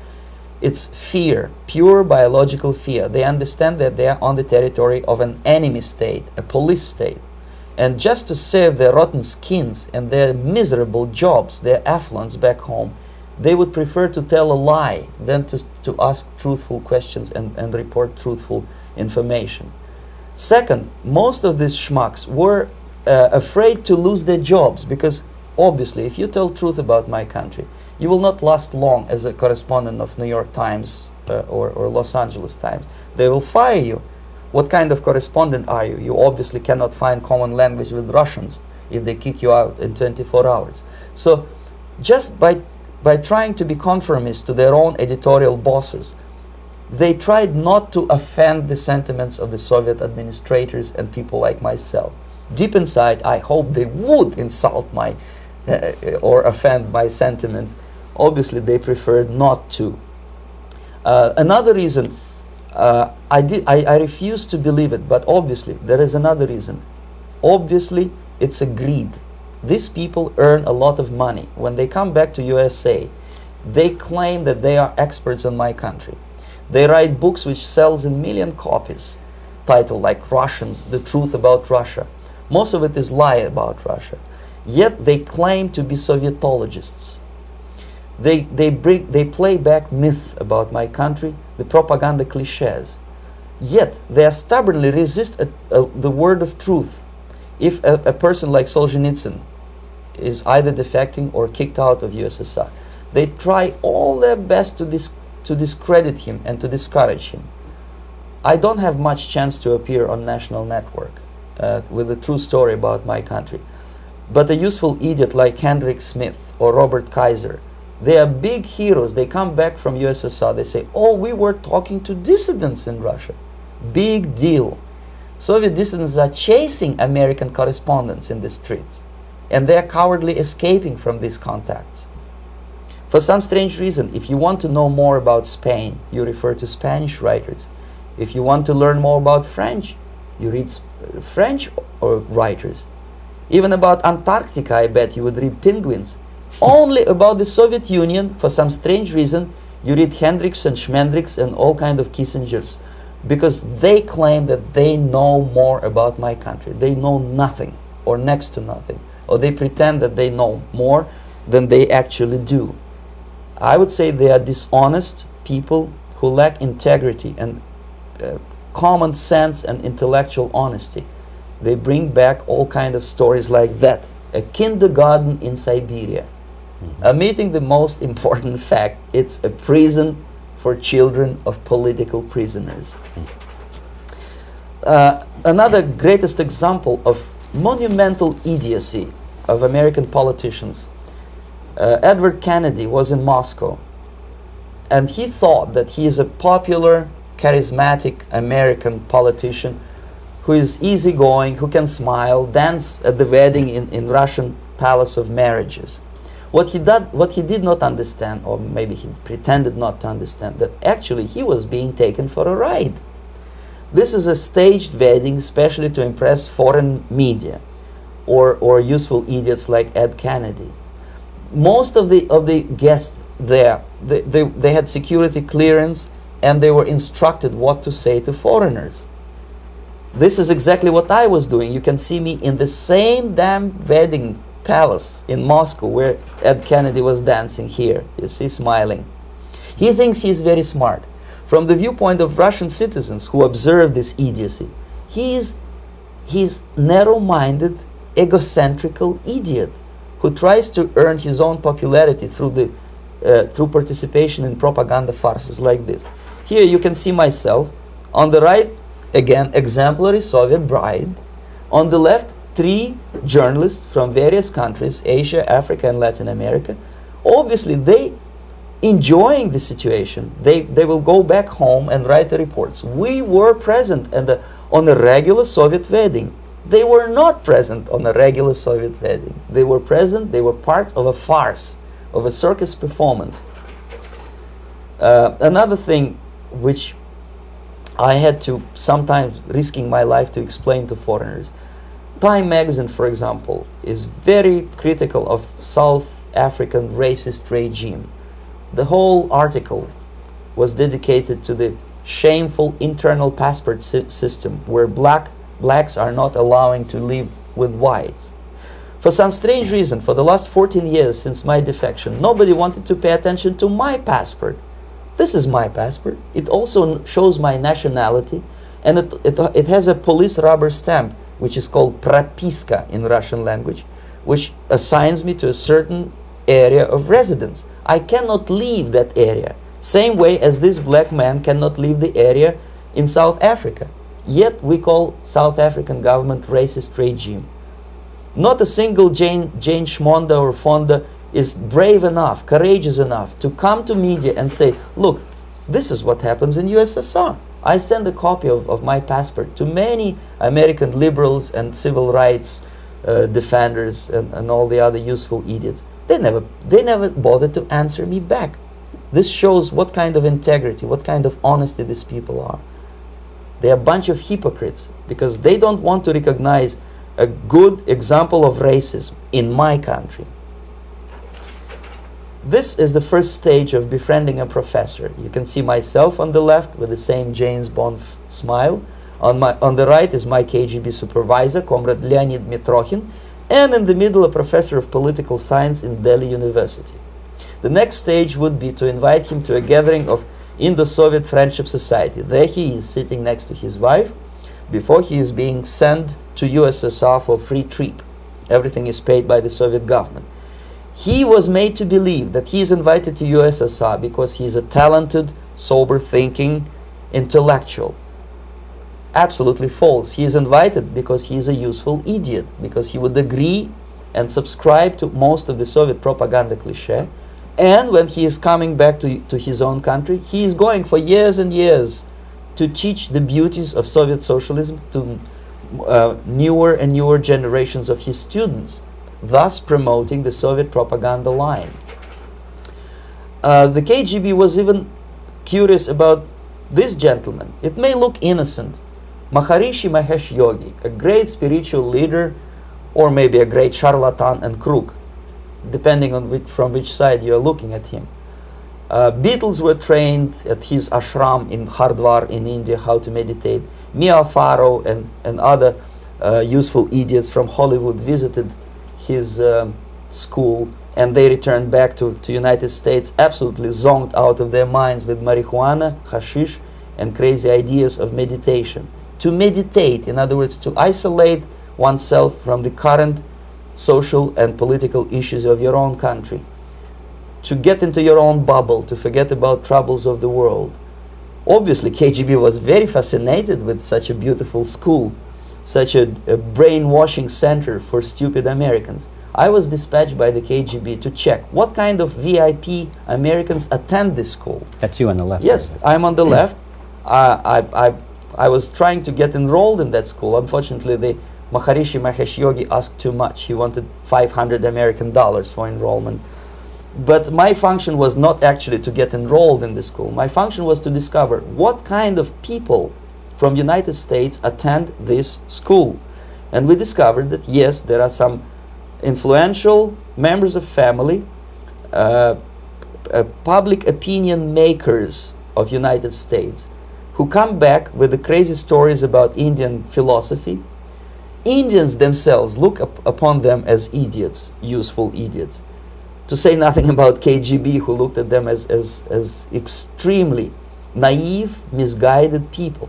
It's fear, pure biological fear. They understand that they are on the territory of an enemy state, a police state. And just to save their rotten skins and their miserable jobs, their affluence back home, they would prefer to tell a lie than to ask truthful questions and report truthful information. Second, most of these schmucks were afraid to lose their jobs, because obviously if you tell truth about my country, you will not last long as a correspondent of New York Times or Los Angeles Times. They will fire you. What kind of correspondent are you? You obviously cannot find common language with Russians if they kick you out in 24 hours. So just by trying to be conformist to their own editorial bosses, they tried not to offend the sentiments of the Soviet administrators and people like myself. Deep inside, I hope they would insult my or offend my sentiments. Obviously, they preferred not to. Another reason, I refuse to believe it, but obviously there is another reason. Obviously, it's a greed. These people earn a lot of money. When they come back to USA, they claim that they are experts in my country. They write books which sells in million copies, titled like Russians, The Truth About Russia. Most of it is lie about Russia. Yet they claim to be Sovietologists. They play back myth about my country, the propaganda cliches. Yet they stubbornly resist the word of truth. If a person like Solzhenitsyn is either defecting or kicked out of USSR, they try all their best to discredit him and to discourage him. I don't have much chance to appear on national network with a true story about my country. But a useful idiot like Hendrik Smith or Robert Kaiser, they are big heroes. They come back from USSR. They say, oh, we were talking to dissidents in Russia. Big deal. Soviet dissidents are chasing American correspondents in the streets, and they are cowardly escaping from these contacts. For some strange reason, if you want to know more about Spain, you refer to Spanish writers. If you want to learn more about French, you read French writers. Even about Antarctica, I bet you would read Penguins. Only about the Soviet Union, for some strange reason, you read Hendricks and Schmendricks and all kind of Kissingers, because they claim that they know more about my country. They know nothing, or next to nothing, or they pretend that they know more than they actually do. I would say they are dishonest people who lack integrity and common sense and intellectual honesty. They bring back all kind of stories like that. A kindergarten in Siberia. Omitting the most important fact, it's a prison for children of political prisoners. Another greatest example of monumental idiocy of American politicians. Edward Kennedy was in Moscow, and he thought that he is a popular, charismatic American politician who is easygoing, who can smile, dance at the wedding in Russian Palace of Marriages. What he did not understand, or maybe he pretended not to understand, that actually he was being taken for a ride. This is a staged wedding, especially to impress foreign media or useful idiots like Ed Kennedy. Most of the guests there, they had security clearance, and they were instructed what to say to foreigners. This is exactly what I was doing. You can see me in the same damn wedding palace in Moscow where Ed Kennedy was dancing here. You see, smiling. He thinks he's very smart. From the viewpoint of Russian citizens who observe this idiocy, he's narrow-minded, egocentrical idiot who tries to earn his own popularity through participation in propaganda farces like this. Here you can see myself. On the right, again, exemplary Soviet bride. On the left, 3 journalists from various countries, Asia, Africa, and Latin America. Obviously, they enjoying the situation. They will go back home and write the reports. We were present on a regular Soviet wedding. They were not present on a regular Soviet wedding. They were present, they were parts of a farce, of a circus performance. Another thing which I had to sometimes risking my life to explain to foreigners. Time magazine, for example, is very critical of South African racist regime. The whole article was dedicated to the shameful internal passport system where blacks are not allowing to live with whites. For some strange reason, for the last 14 years since my defection, nobody wanted to pay attention to my passport. This is my passport. It also shows my nationality, and it has a police rubber stamp, which is called propiska in Russian language, which assigns me to a certain area of residence. I cannot leave that area, same way as this black man cannot leave the area in South Africa. Yet we call South African government racist regime. Not a single Jane Schmonda or Fonda is brave enough, courageous enough to come to media and say, look, this is what happens in USSR. I send a copy of my passport to many American liberals and civil rights defenders and all the other useful idiots. They never bothered to answer me back. This shows what kind of integrity, what kind of honesty these people are. They are a bunch of hypocrites because they don't want to recognize a good example of racism in my country. This is the first stage of befriending a professor. You can see myself on the left with the same James Bond smile. On the right is my KGB supervisor, Comrade Leonid Mitrokhin, and in the middle a professor of political science in Delhi University. The next stage would be to invite him to a gathering of Indo-Soviet Friendship Society. There he is sitting next to his wife before he is being sent to USSR for free trip. Everything is paid by the Soviet government. He was made to believe that he is invited to USSR because he is a talented, sober-thinking intellectual. Absolutely false. He is invited because he is a useful idiot, because he would agree and subscribe to most of the Soviet propaganda cliché. And when he is coming back to his own country, he is going for years and years to teach the beauties of Soviet socialism, newer and newer generations of his students, thus promoting the Soviet propaganda line. The KGB was even curious about this gentleman. It may look innocent. Maharishi Mahesh Yogi, a great spiritual leader, or maybe a great charlatan and crook, depending on from which side you are looking at him. Beatles were trained at his ashram in Hardwar in India how to meditate. Mia Farrow and other useful idiots from Hollywood visited his school, and they returned back to United States absolutely zonked out of their minds with marijuana, hashish, and crazy ideas of meditation. To meditate, in other words, to isolate oneself from the current social and political issues of your own country, to get into your own bubble, to forget about troubles of the world. Obviously, KGB was very fascinated with such a beautiful school, such a brainwashing center for stupid Americans. I was dispatched by the KGB to check what kind of VIP Americans attend this school. That's you on the left. Yes, I'm on the left. I was trying to get enrolled in that school. Unfortunately, the Maharishi Mahesh Yogi asked too much. He wanted $500 American for enrollment. But my function was not actually to get enrolled in the school. My function was to discover what kind of people from United States attend this school. And we discovered that yes, there are some influential members of family, public opinion makers of United States who come back with the crazy stories about Indian philosophy. Indians themselves look upon them as idiots, useful idiots. To say nothing about KGB, who looked at them as extremely naive, misguided people.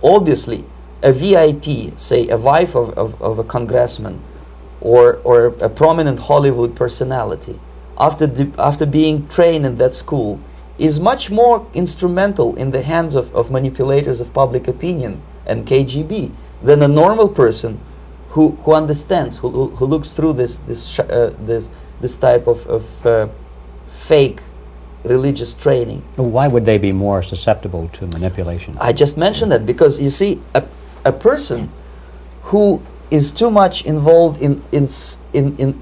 Obviously, a VIP, say a wife of a congressman, or a prominent Hollywood personality, after being trained in that school, is much more instrumental in the hands of manipulators of public opinion and KGB than a normal person who understands, who looks through this type of fake religious training. Why would they be more susceptible to manipulation? I just mentioned that because, you see, a person who is too much involved in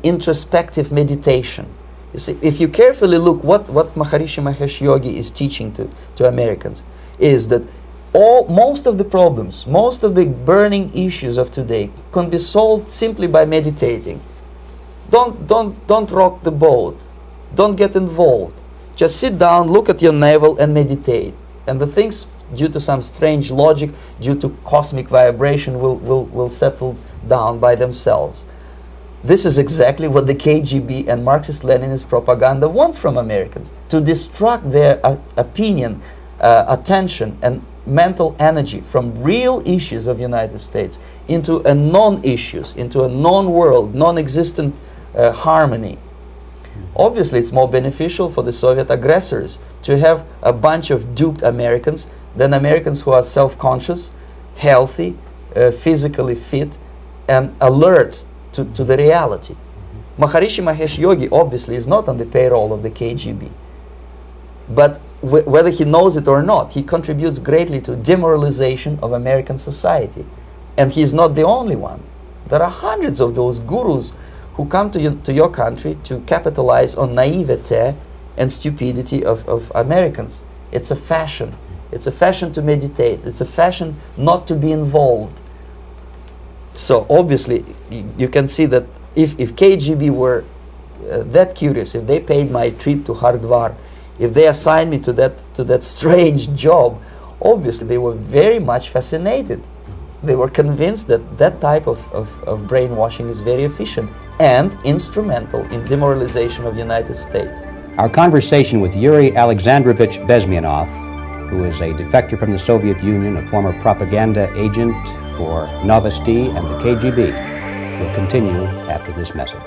introspective meditation. You see, if you carefully look what Maharishi Mahesh Yogi is teaching to Americans, is that most of the problems, most of the burning issues of today can be solved simply by meditating. Don't rock the boat. Don't get involved. Just sit down, look at your navel and meditate. And the things, due to some strange logic, due to cosmic vibration, will settle down by themselves. This is exactly what the KGB and Marxist-Leninist propaganda wants from Americans, to distract their opinion, attention, and mental energy from real issues of United States into a non-issues, into a non-world, non-existent harmony. Obviously, it's more beneficial for the Soviet aggressors to have a bunch of duped Americans than Americans who are self-conscious, healthy, physically fit, and alert to the reality. Maharishi Mahesh Yogi obviously is not on the payroll of the KGB. But whether he knows it or not, he contributes greatly to demoralization of American society. And he's not the only one. There are hundreds of those gurus who come to your country to capitalize on naivete and stupidity of Americans. It's a fashion. It's a fashion to meditate. It's a fashion not to be involved. So obviously, you can see that if KGB were that curious, if they paid my trip to Hardwar, if they assigned me to that strange job, obviously they were very much fascinated. They were convinced that that type of brainwashing is very efficient and instrumental in demoralization of the United States. Our conversation with Yuri Alexandrovich Bezmenov, who is a defector from the Soviet Union, a former propaganda agent for Novosti and the KGB, will continue after this message.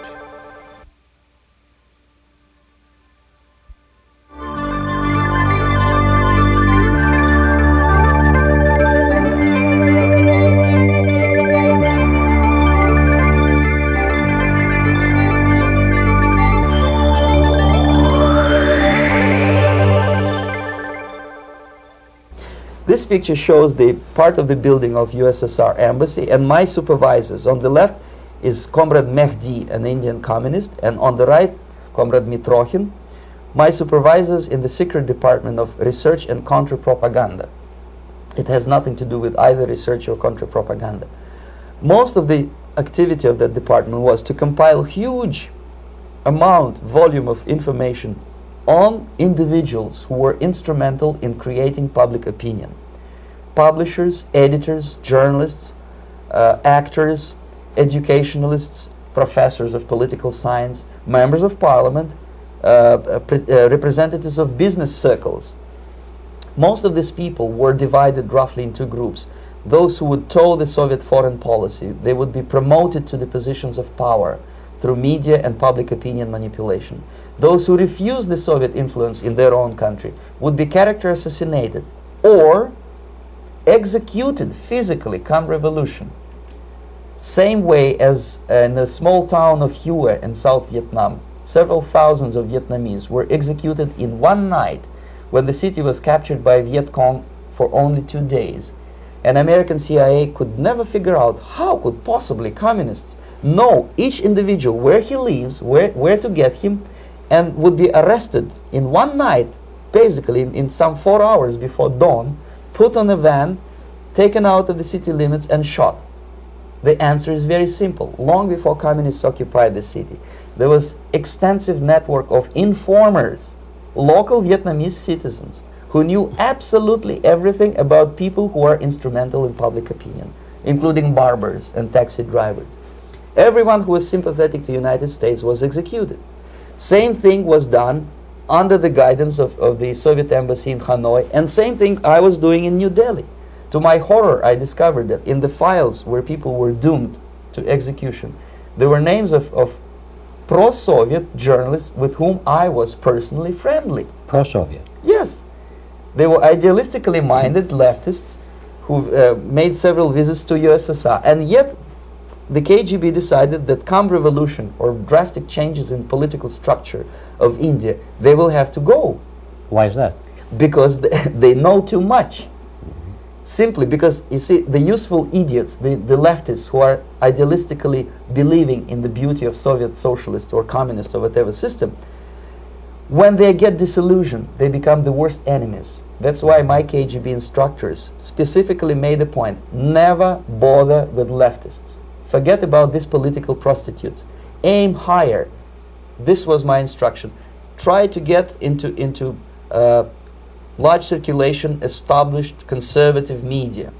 This picture shows the part of the building of USSR embassy, and my supervisors. On the left is Comrade Mehdi, an Indian communist, and on the right, Comrade Mitrokhin, my supervisors in the secret department of research and counter-propaganda. It has nothing to do with either research or counter-propaganda. Most of the activity of that department was to compile huge volume of information on individuals who were instrumental in creating public opinion. Publishers, editors, journalists, actors, educationalists, professors of political science, members of parliament, representatives of business circles. Most of these people were divided roughly in two groups. Those who would toe the Soviet foreign policy, they would be promoted to the positions of power through media and public opinion manipulation. Those who refused the Soviet influence in their own country would be character assassinated or executed physically come revolution. Same way as in the small town of Hue in South Vietnam, several thousands of Vietnamese were executed in one night when the city was captured by Viet Cong for only 2 days. And American CIA could never figure out how could possibly communists know each individual, where he lives, where to get him, and would be arrested in one night, basically in some 4 hours before dawn, put on a van, taken out of the city limits and shot. The answer is very simple. Long before communists occupied the city, there was extensive network of informers, local Vietnamese citizens, who knew absolutely everything about people who are instrumental in public opinion, including barbers and taxi drivers. Everyone who was sympathetic to the United States was executed. Same thing was done under the guidance of the Soviet embassy in Hanoi, and same thing I was doing in New Delhi. To my horror, I discovered that in the files where people were doomed to execution, there were names of pro-Soviet journalists with whom I was personally friendly. Pro-Soviet? Yes. They were idealistically minded leftists who made several visits to USSR, and yet the KGB decided that come revolution or drastic changes in political structure of India, they will have to go. Why is that? Because they know too much. Simply because, you see, the useful idiots, the leftists who are idealistically believing in the beauty of Soviet socialist or communist or whatever system, when they get disillusioned, they become the worst enemies. That's why my KGB instructors specifically made a point, never bother with leftists. Forget about these political prostitutes. Aim higher. This was my instruction. Try to get into large circulation, established conservative media.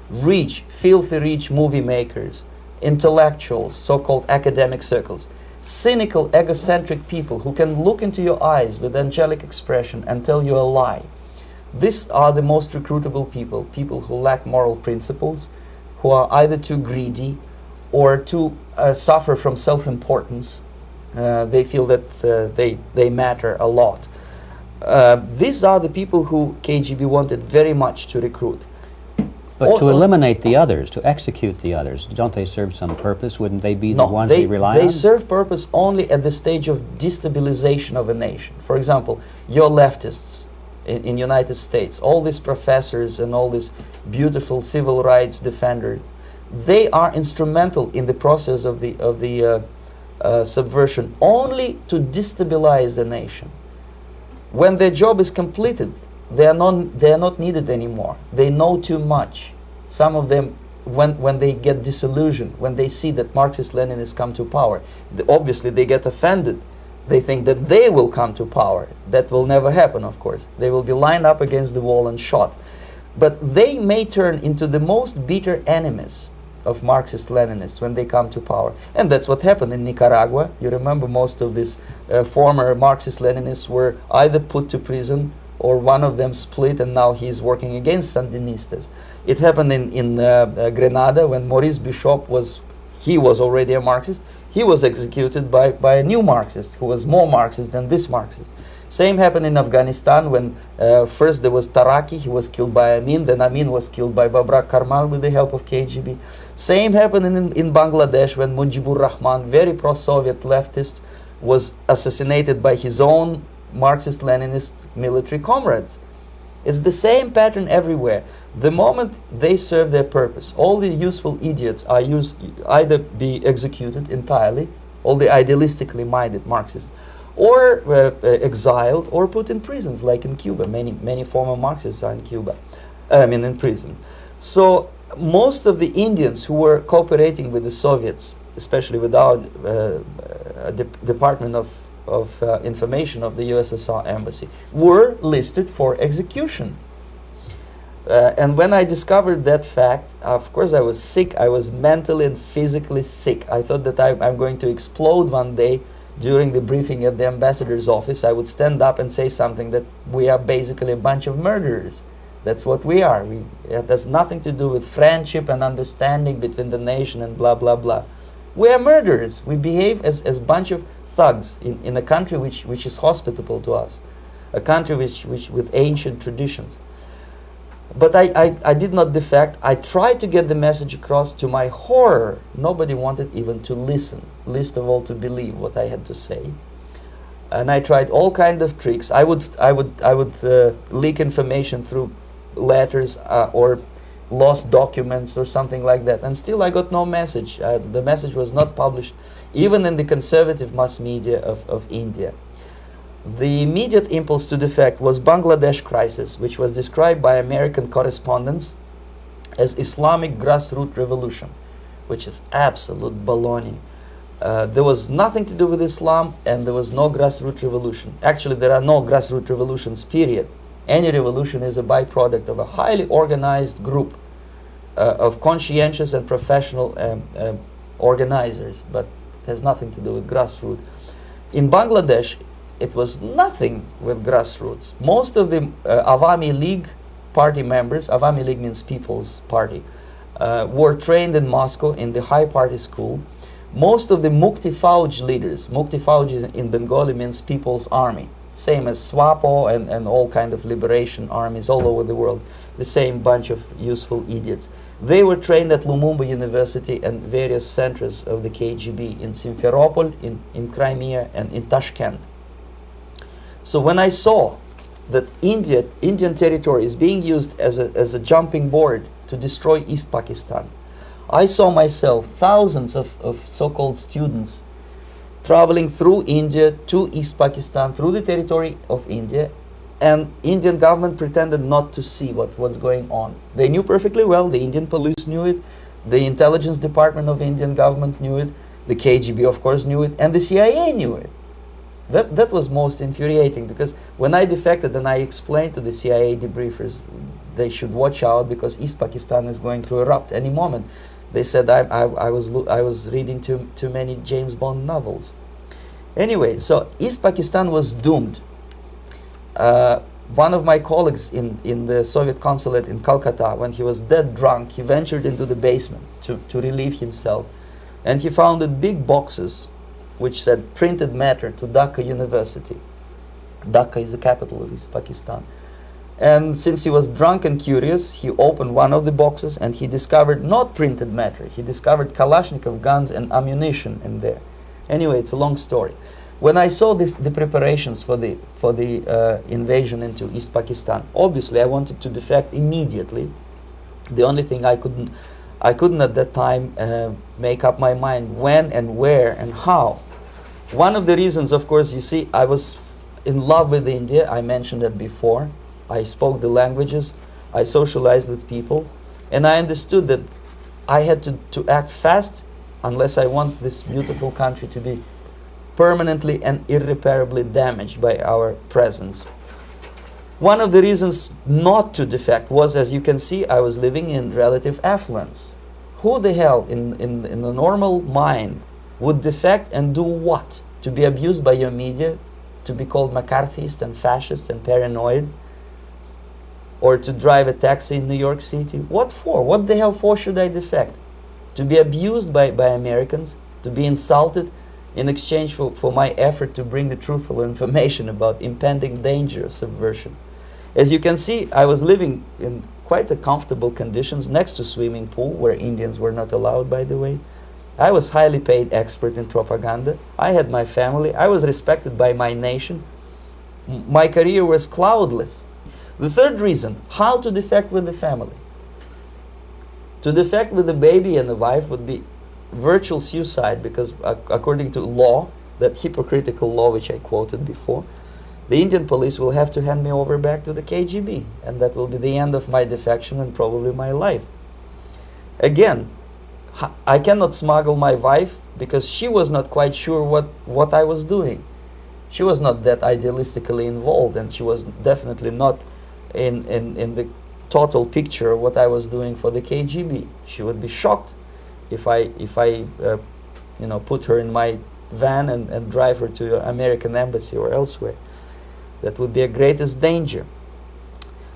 Rich, filthy rich movie makers, intellectuals, so-called academic circles. Cynical, egocentric people who can look into your eyes with angelic expression and tell you a lie. These are the most recruitable people, people who lack moral principles, who are either too greedy or too suffer from self-importance. They feel that they matter a lot. These are the people who KGB wanted very much to recruit. But to eliminate the others, to execute the others, don't they serve some purpose? Wouldn't they be the ones they rely on? They serve purpose only at the stage of destabilization of a nation. For example, your leftists in United States, all these professors and all these beautiful civil rights defenders, they are instrumental in the process of the subversion only to destabilize the nation. When their job is completed, they are not needed anymore. They know too much. Some of them, when they get disillusioned, when they see that Marxist-Leninists come to power, obviously they get offended. They think that they will come to power. That will never happen, of course. They will be lined up against the wall and shot. But they may turn into the most bitter enemies of Marxist-Leninists when they come to power. And that's what happened in Nicaragua. You remember most of these former Marxist-Leninists were either put to prison or one of them split, and now he's working against Sandinistas. It happened in Grenada when Maurice Bishop was already a Marxist. He was executed by a new Marxist who was more Marxist than this Marxist. Same happened in Afghanistan when first there was Taraki, he was killed by Amin, then Amin was killed by Babrak Karmal with the help of KGB. Same happened in Bangladesh when Mujibur Rahman, very pro-Soviet leftist, was assassinated by his own Marxist-Leninist military comrades. It's the same pattern everywhere. The moment they serve their purpose, all the useful idiots are either be executed entirely, all the idealistically minded Marxists, or exiled or put in prisons, like in Cuba. Many former Marxists are in Cuba, in prison. So most of the Indians who were cooperating with the Soviets, especially with our Department of Information of the USSR Embassy, were listed for execution. And when I discovered that fact, of course I was sick. I was mentally and physically sick. I thought that I'm going to explode one day during the briefing at the ambassador's office. I would stand up and say something that we are basically a bunch of murderers. That's what we are. It has nothing to do with friendship and understanding between the nation and blah, blah, blah. We are murderers. We behave as a bunch of thugs in a country which is hospitable to us, a country which with ancient traditions. But I did not defect. I tried to get the message across. To my horror, nobody wanted even to listen, least of all to believe what I had to say. And I tried all kinds of tricks. I would leak information through letters or lost documents or something like that. And still I got no message. The message was not published, even in the conservative mass media of India. The immediate impulse to defect was Bangladesh crisis, which was described by American correspondents as Islamic grassroots revolution, which is absolute baloney. There was nothing to do with Islam, and there was no grassroots revolution. Actually, there are no grassroots revolutions, period. Any revolution is a byproduct of a highly organized group of conscientious and professional organizers, but has nothing to do with grassroots. In Bangladesh, it was nothing with grassroots. Most of the Awami League party members, Awami League means People's Party, were trained in Moscow in the High Party School. Most of the Mukti Fauj leaders, Mukti Fauj in Bengali means People's Army, same as SWAPO and all kind of liberation armies all over the world, the same bunch of useful idiots. They were trained at Lumumba University and various centers of the KGB in Simferopol, in Crimea, and in Tashkent. So when I saw that Indian territory is being used as a jumping board to destroy East Pakistan, I saw myself thousands of so-called students traveling through India to East Pakistan, through the territory of India, and Indian government pretended not to see what's going on. They knew perfectly well, the Indian police knew it, the intelligence department of Indian government knew it, the KGB of course knew it, and the CIA knew it. That was most infuriating, because when I defected and I explained to the CIA debriefers they should watch out because East Pakistan is going to erupt any moment, they said I was reading too many James Bond novels. Anyway, so East Pakistan was doomed. One of my colleagues in the Soviet consulate in Calcutta, when he was dead drunk, he ventured into the basement to relieve himself, and he found big boxes which said printed matter to Dhaka University. Dhaka is the capital of East Pakistan. And since he was drunk and curious, he opened one of the boxes and he discovered not printed matter. He discovered Kalashnikov guns and ammunition in there. Anyway, it's a long story. When I saw the preparations for the invasion into East Pakistan, obviously I wanted to defect immediately. The only thing I couldn't at that time make up my mind when and where and how. One of the reasons, of course, you see, I was in love with India. I mentioned that before. I spoke the languages. I socialized with people. And I understood that I had to act fast unless I want this beautiful country to be permanently and irreparably damaged by our presence. One of the reasons not to defect was, as you can see, I was living in relative affluence. Who the hell in the normal mind would defect and do what? To be abused by your media, to be called McCarthyist and fascist and paranoid, or to drive a taxi in New York City? What for? What the hell for should I defect? To be abused by Americans, to be insulted in exchange for my effort to bring the truthful information about impending danger of subversion. As you can see, I was living in quite a comfortable conditions next to swimming pool, where Indians were not allowed, by the way. I was highly paid expert in propaganda. I had my family. I was respected by my nation. My career was cloudless. The third reason, how to defect with the family. To defect with the baby and the wife would be virtual suicide, because according to law, that hypocritical law which I quoted before, the Indian police will have to hand me over back to the KGB, and that will be the end of my defection and probably my life. Again, I cannot smuggle my wife because she was not quite sure what I was doing. She was not that idealistically involved, and she was definitely not in the total picture of what I was doing for the KGB. She would be shocked if I put her in my van and drive her to the American embassy or elsewhere. That would be a greatest danger.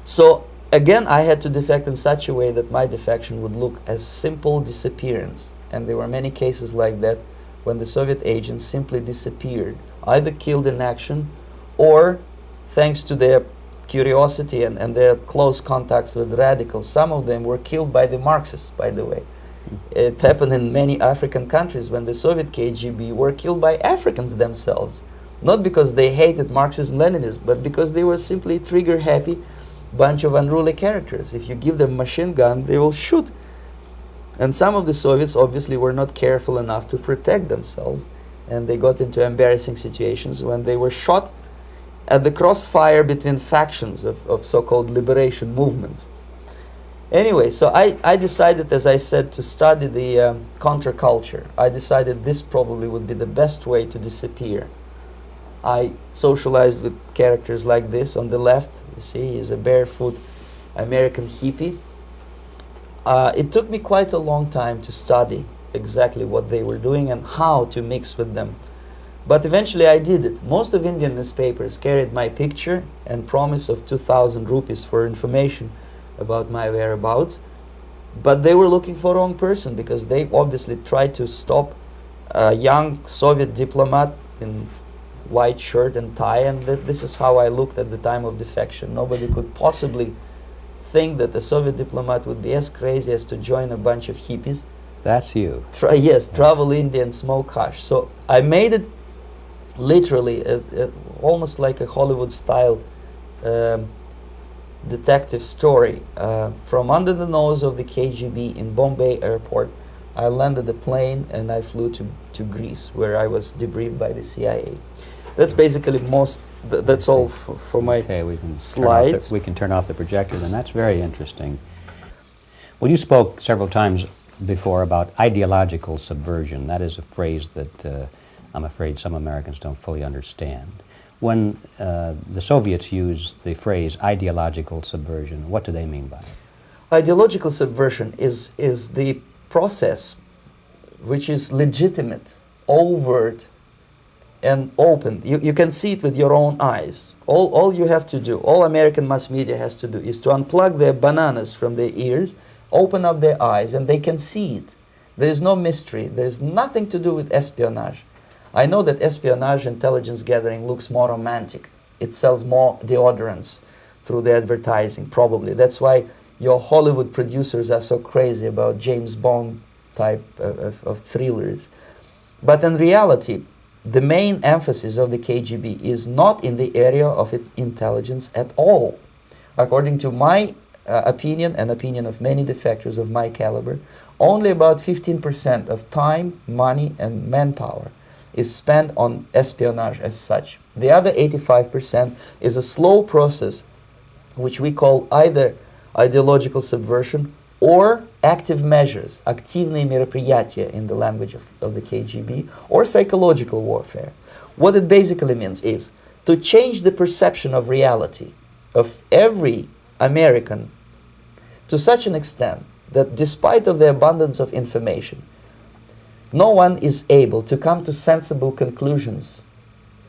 So again, I had to defect in such a way that my defection would look as simple disappearance. And there were many cases like that when the Soviet agents simply disappeared, either killed in action or, thanks to their curiosity and their close contacts with radicals, some of them were killed by the Marxists, by the way. It happened in many African countries when the Soviet KGB were killed by Africans themselves. Not because they hated Marxism-Leninism, but because they were simply trigger-happy bunch of unruly characters. If you give them a machine gun, they will shoot. And some of the Soviets obviously were not careful enough to protect themselves, and they got into embarrassing situations when they were shot at the crossfire between factions of so-called liberation movements. Anyway, so I decided, as I said, to study the counterculture. I decided this probably would be the best way to disappear. I socialized with characters like this. On the left, you see, he's a barefoot American hippie. It took me quite a long time to study exactly what they were doing and how to mix with them. But eventually I did it. Most of Indian newspapers carried my picture and promise of 2,000 rupees for information about my whereabouts. But they were looking for the wrong person, because they obviously tried to stop a young Soviet diplomat in white shirt and tie, and this is how I looked at the time of defection. Nobody could possibly think that a Soviet diplomat would be as crazy as to join a bunch of hippies. That's you. Travel India and smoke hash. So I made it literally almost like a Hollywood-style detective story. From under the nose of the KGB in Bombay airport, I landed a plane and I flew to Greece, where I was debriefed by the CIA. That's basically that's all for my slides. We can turn off the projector, then. That's very interesting. Well, you spoke several times before about ideological subversion. That is a phrase that I'm afraid some Americans don't fully understand. When the Soviets use the phrase ideological subversion, what do they mean by it? Ideological subversion is the process which is legitimate, overt, and open. You can see it with your own eyes. All you have to do, all American mass media has to do, is to unplug their bananas from their ears, open up their eyes, and they can see it. There is no mystery. There is nothing to do with espionage. I know that espionage intelligence gathering looks more romantic. It sells more deodorants through the advertising, probably. That's why your Hollywood producers are so crazy about James Bond type of thrillers. But in reality, the main emphasis of the KGB is not in the area of intelligence at all. According to my opinion and opinion of many defectors of my caliber, only about 15% of time, money, and manpower is spent on espionage as such. The other 85% is a slow process which we call either ideological subversion or active measures, активные мероприятия in the language of the KGB, or psychological warfare. What it basically means is to change the perception of reality of every American to such an extent that despite of the abundance of information, no one is able to come to sensible conclusions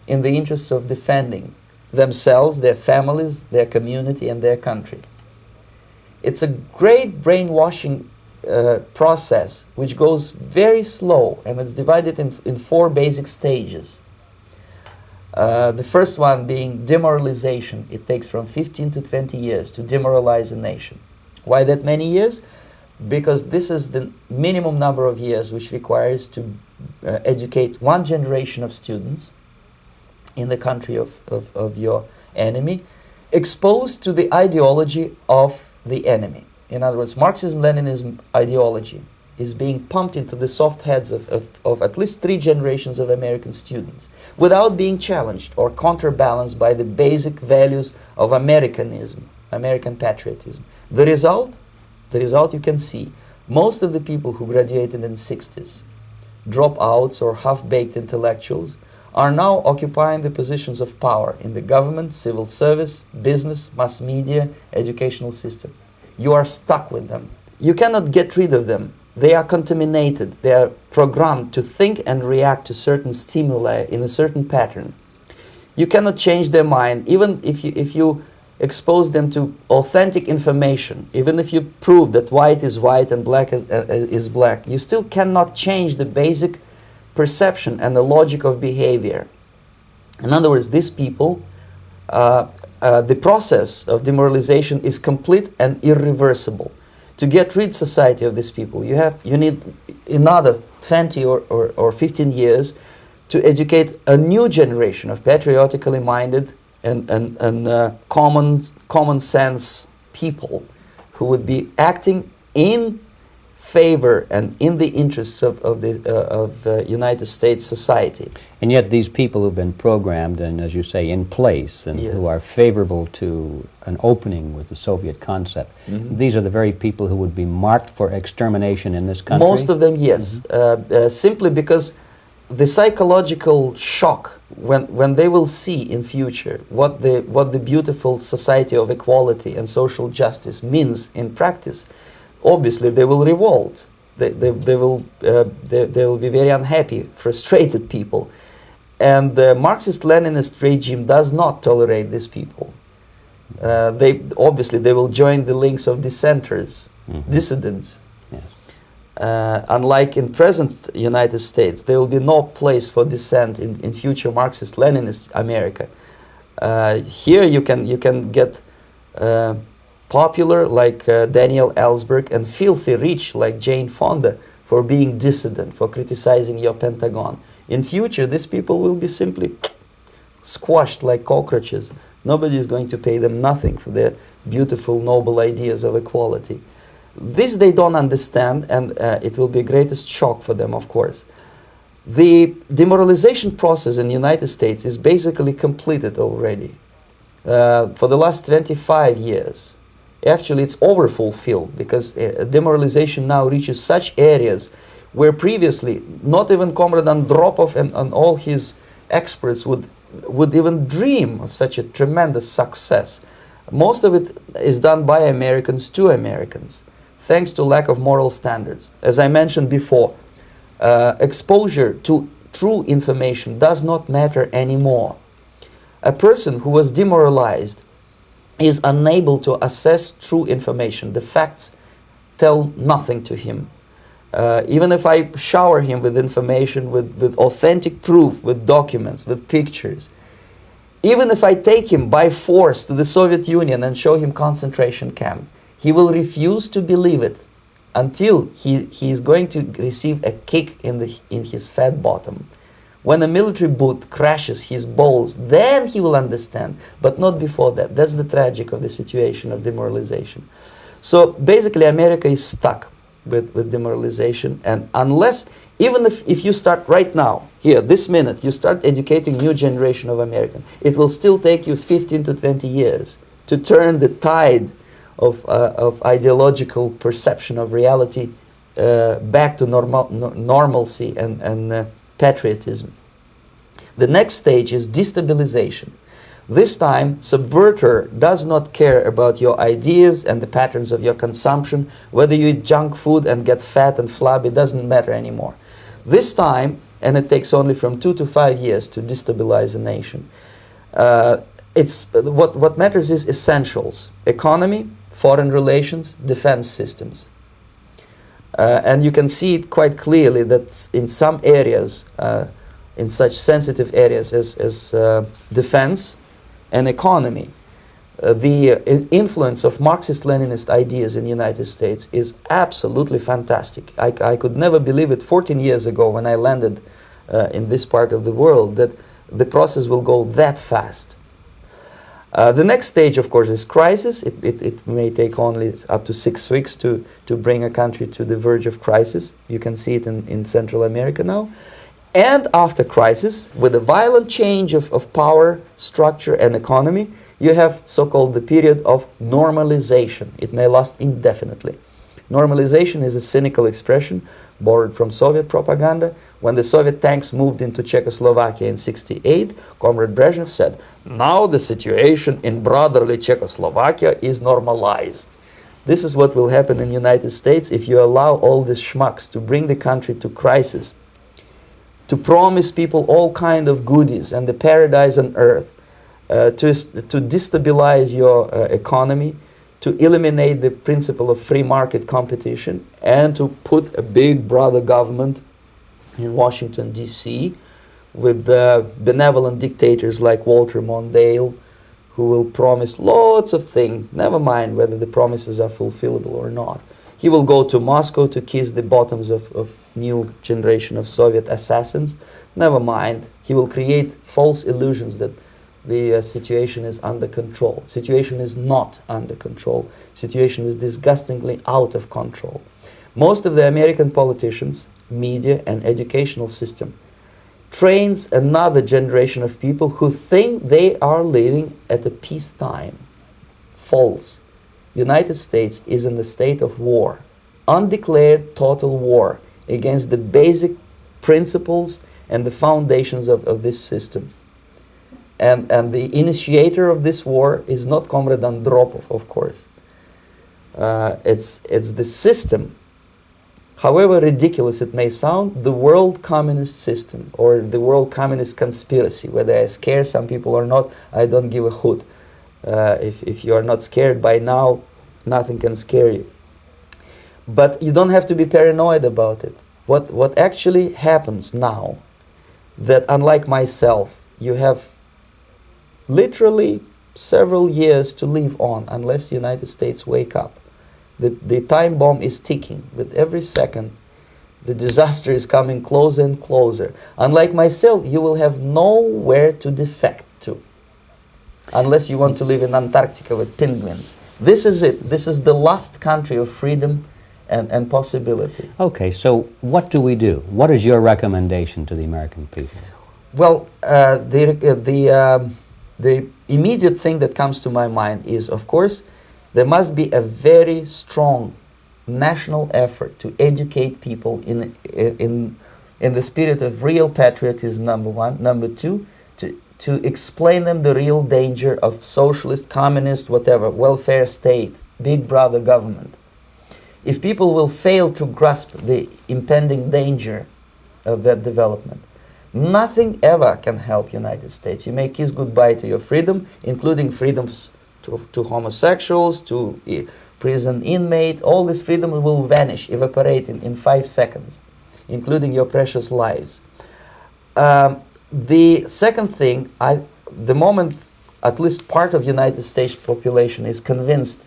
in the interests of defending themselves, their families, their community, and their country. It's a great brainwashing process which goes very slow, and it's divided in 4 basic stages. The first one being demoralization. It takes from 15 to 20 years to demoralize a nation. Why that many years? Because this is the minimum number of years which requires to educate one generation of students in the country of your enemy. exposed to the ideology of the enemy. In other words, Marxism-Leninism ideology is being pumped into the soft heads of at least 3 generations of American students without being challenged or counterbalanced by the basic values of Americanism, American patriotism. The result you can see. Most of the people who graduated in the 60s, dropouts or half-baked intellectuals, are now occupying the positions of power in the government, civil service, business, mass media, educational system. You are stuck with them. You cannot get rid of them. They are contaminated. They are programmed to think and react to certain stimuli in a certain pattern. You cannot change their mind, even if you expose them to authentic information, even if you prove that white is white and black is black. You still cannot change the basic perception and the logic of behavior. In other words, these people, the process of demoralization is complete and irreversible. To get rid society of these people, you need another 20 or 15 years to educate a new generation of patriotically minded and common sense people who would be acting in favor and in the interests of United States society. And yet these people who've been programmed and, as you say, in place and Yes. who are favorable to an opening with the Soviet concept, these are the very people who would be marked for extermination in this country? Most of them, yes. Simply because the psychological shock when they will see in future what the beautiful society of equality and social justice means in practice, obviously they will revolt. They will be very unhappy, frustrated people, and the Marxist-Leninist regime does not tolerate these people. They will join the links of dissenters, dissidents. Yes. Unlike in present United States, there will be no place for dissent in future Marxist-Leninist America. Here you can get popular like Daniel Ellsberg and filthy rich like Jane Fonda for being dissident, for criticizing your Pentagon. In future, these people will be simply squashed like cockroaches. Nobody is going to pay them nothing for their beautiful, noble ideas of equality. This they don't understand, and it will be a greatest shock for them, of course. The demoralization process in the United States is basically completed already. For the last 25 years. Actually, it's overfulfilled because demoralization now reaches such areas where previously not even Comrade Andropov and all his experts would even dream of such a tremendous success. Most of it is done by Americans to Americans, thanks to lack of moral standards. As I mentioned before, exposure to true information does not matter anymore. A person who was demoralized is unable to assess true information. The facts tell nothing to him. Even if I shower him with information, with authentic proof, with documents, with pictures, even if I take him by force to the Soviet Union and show him concentration camp, he will refuse to believe it until he is going to receive a kick in his fat bottom. When a military boot crashes his balls, then he will understand, but not before that. That's the tragic of the situation of demoralization. So basically America is stuck with demoralization, and unless, even if you start right now, here, this minute, you start educating new generation of Americans, it will still take you 15 to 20 years to turn the tide of ideological perception of reality back to normalcy and patriotism. The next stage is destabilization. This time, subverter does not care about your ideas and the patterns of your consumption. Whether you eat junk food and get fat and flabby, doesn't matter anymore. This time, and it takes only from 2 to 5 years to destabilize a nation, what matters is essentials: economy, foreign relations, defense systems. And you can see it quite clearly that in some areas, in such sensitive areas as defense and economy, the influence of Marxist-Leninist ideas in the United States is absolutely fantastic. I could never believe it 14 years ago when I landed in this part of the world that the process will go that fast. The next stage, of course, is crisis. It may take only up to 6 weeks to bring a country to the verge of crisis. You can see it in Central America now. And after crisis, with a violent change of power, structure, and economy, you have so-called the period of normalization. It may last indefinitely. Normalization is a cynical expression borrowed from Soviet propaganda. When the Soviet tanks moved into Czechoslovakia in '68, Comrade Brezhnev said, "Now the situation in brotherly Czechoslovakia is normalized." This is what will happen in the United States if you allow all these schmucks to bring the country to crisis, to promise people all kind of goodies and the paradise on earth, to destabilize your economy, to eliminate the principle of free market competition, and to put a big brother government in Washington, D.C., with benevolent dictators like Walter Mondale, who will promise lots of things, never mind whether the promises are fulfillable or not. He will go to Moscow to kiss the bottoms of new generation of Soviet assassins, never mind. He will create false illusions that the situation is under control. Situation is not under control. Situation is disgustingly out of control. Most of the American politicians, media, and educational system trains another generation of people who think they are living at a peacetime. False. United States is in the state of war, undeclared total war against the basic principles and the foundations of this system. And the initiator of this war is not Comrade Andropov, of course. It's the system. However ridiculous it may sound, the world communist system or the world communist conspiracy, whether I scare some people or not, I don't give a hoot. If you are not scared by now, nothing can scare you. But you don't have to be paranoid about it. What actually happens now, that unlike myself, you have literally several years to live on unless the United States wake up. The time bomb is ticking. With every second, the disaster is coming closer and closer. Unlike myself, you will have nowhere to defect to, unless you want to live in Antarctica with penguins. This is it. This is the last country of freedom and possibility. Okay, so what do we do? What is your recommendation to the American people? Well, the immediate thing that comes to my mind is, of course, there must be a very strong national effort to educate people in the spirit of real patriotism, number one. Number two, to explain them the real danger of socialist, communist, whatever, welfare state, big brother government. If people will fail to grasp the impending danger of that development, nothing ever can help United States. You may kiss goodbye to your freedom, including freedoms to homosexuals, to prison inmate. All this freedom will vanish, evaporate in 5 seconds, including your precious lives. The second thing, the moment at least part of United States population is convinced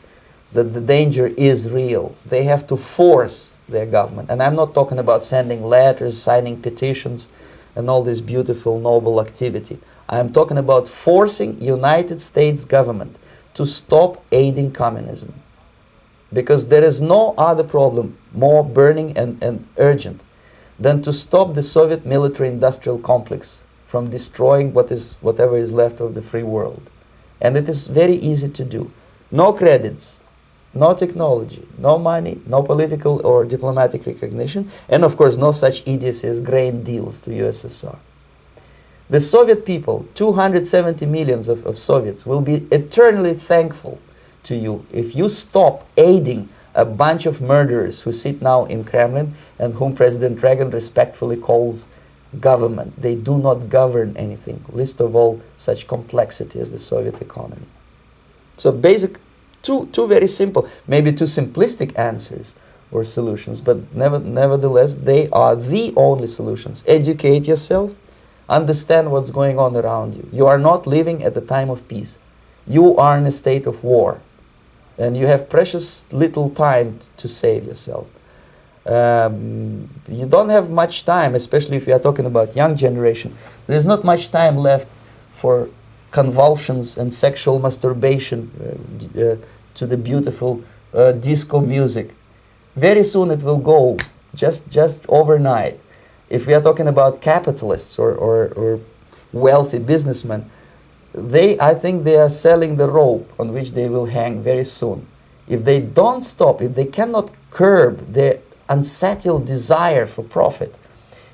that the danger is real, they have to force their government. And I'm not talking about sending letters, signing petitions, and all this beautiful, noble activity. I'm talking about forcing United States government to stop aiding communism. Because there is no other problem more burning and urgent than to stop the Soviet military-industrial complex from destroying whatever is left of the free world. And it is very easy to do. No credits, no technology, no money, no political or diplomatic recognition, and of course no such idiocy as grain deals to USSR. The Soviet people, 270 millions of Soviets, will be eternally thankful to you if you stop aiding a bunch of murderers who sit now in Kremlin and whom President Reagan respectfully calls government. They do not govern anything, least of all such complexity as the Soviet economy. So basic, two very simple, maybe too simplistic answers or solutions, but nevertheless they are the only solutions. Educate yourself, understand what's going on around you. You are not living at the time of peace. You are in a state of war. And you have precious little time to save yourself. You don't have much time, especially if you are talking about young generation. There's not much time left for convulsions and sexual masturbation to the beautiful disco music. Very soon it will go, just overnight. If we are talking about capitalists or wealthy businessmen, I think they are selling the rope on which they will hang very soon. If they don't stop, if they cannot curb their unsettled desire for profit,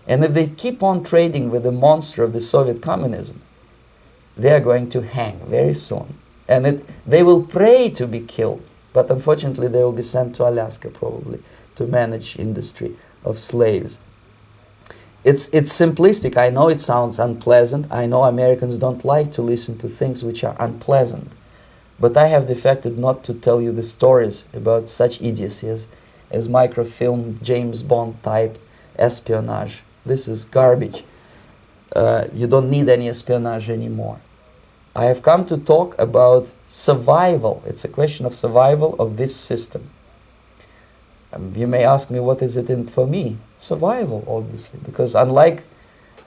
and if they keep on trading with the monster of the Soviet communism, they are going to hang very soon. And they will pray to be killed, but unfortunately they will be sent to Alaska probably to manage industry of slaves. It's simplistic. I know it sounds unpleasant. I know Americans don't like to listen to things which are unpleasant. But I have defected not to tell you the stories about such idiocy as microfilm, James Bond type espionage. This is garbage. You don't need any espionage anymore. I have come to talk about survival. It's a question of survival of this system. You may ask me, what is it in for me? Survival, obviously, because unlike,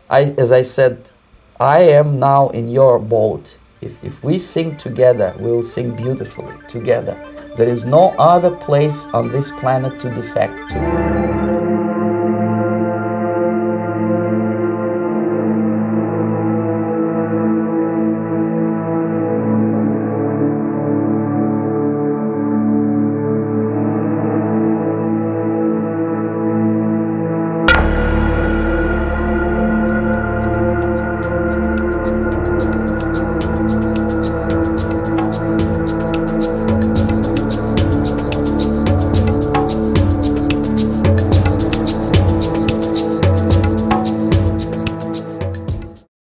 as I said, I am now in your boat. If we sing together, we'll sing beautifully together. There is no other place on this planet to defect to.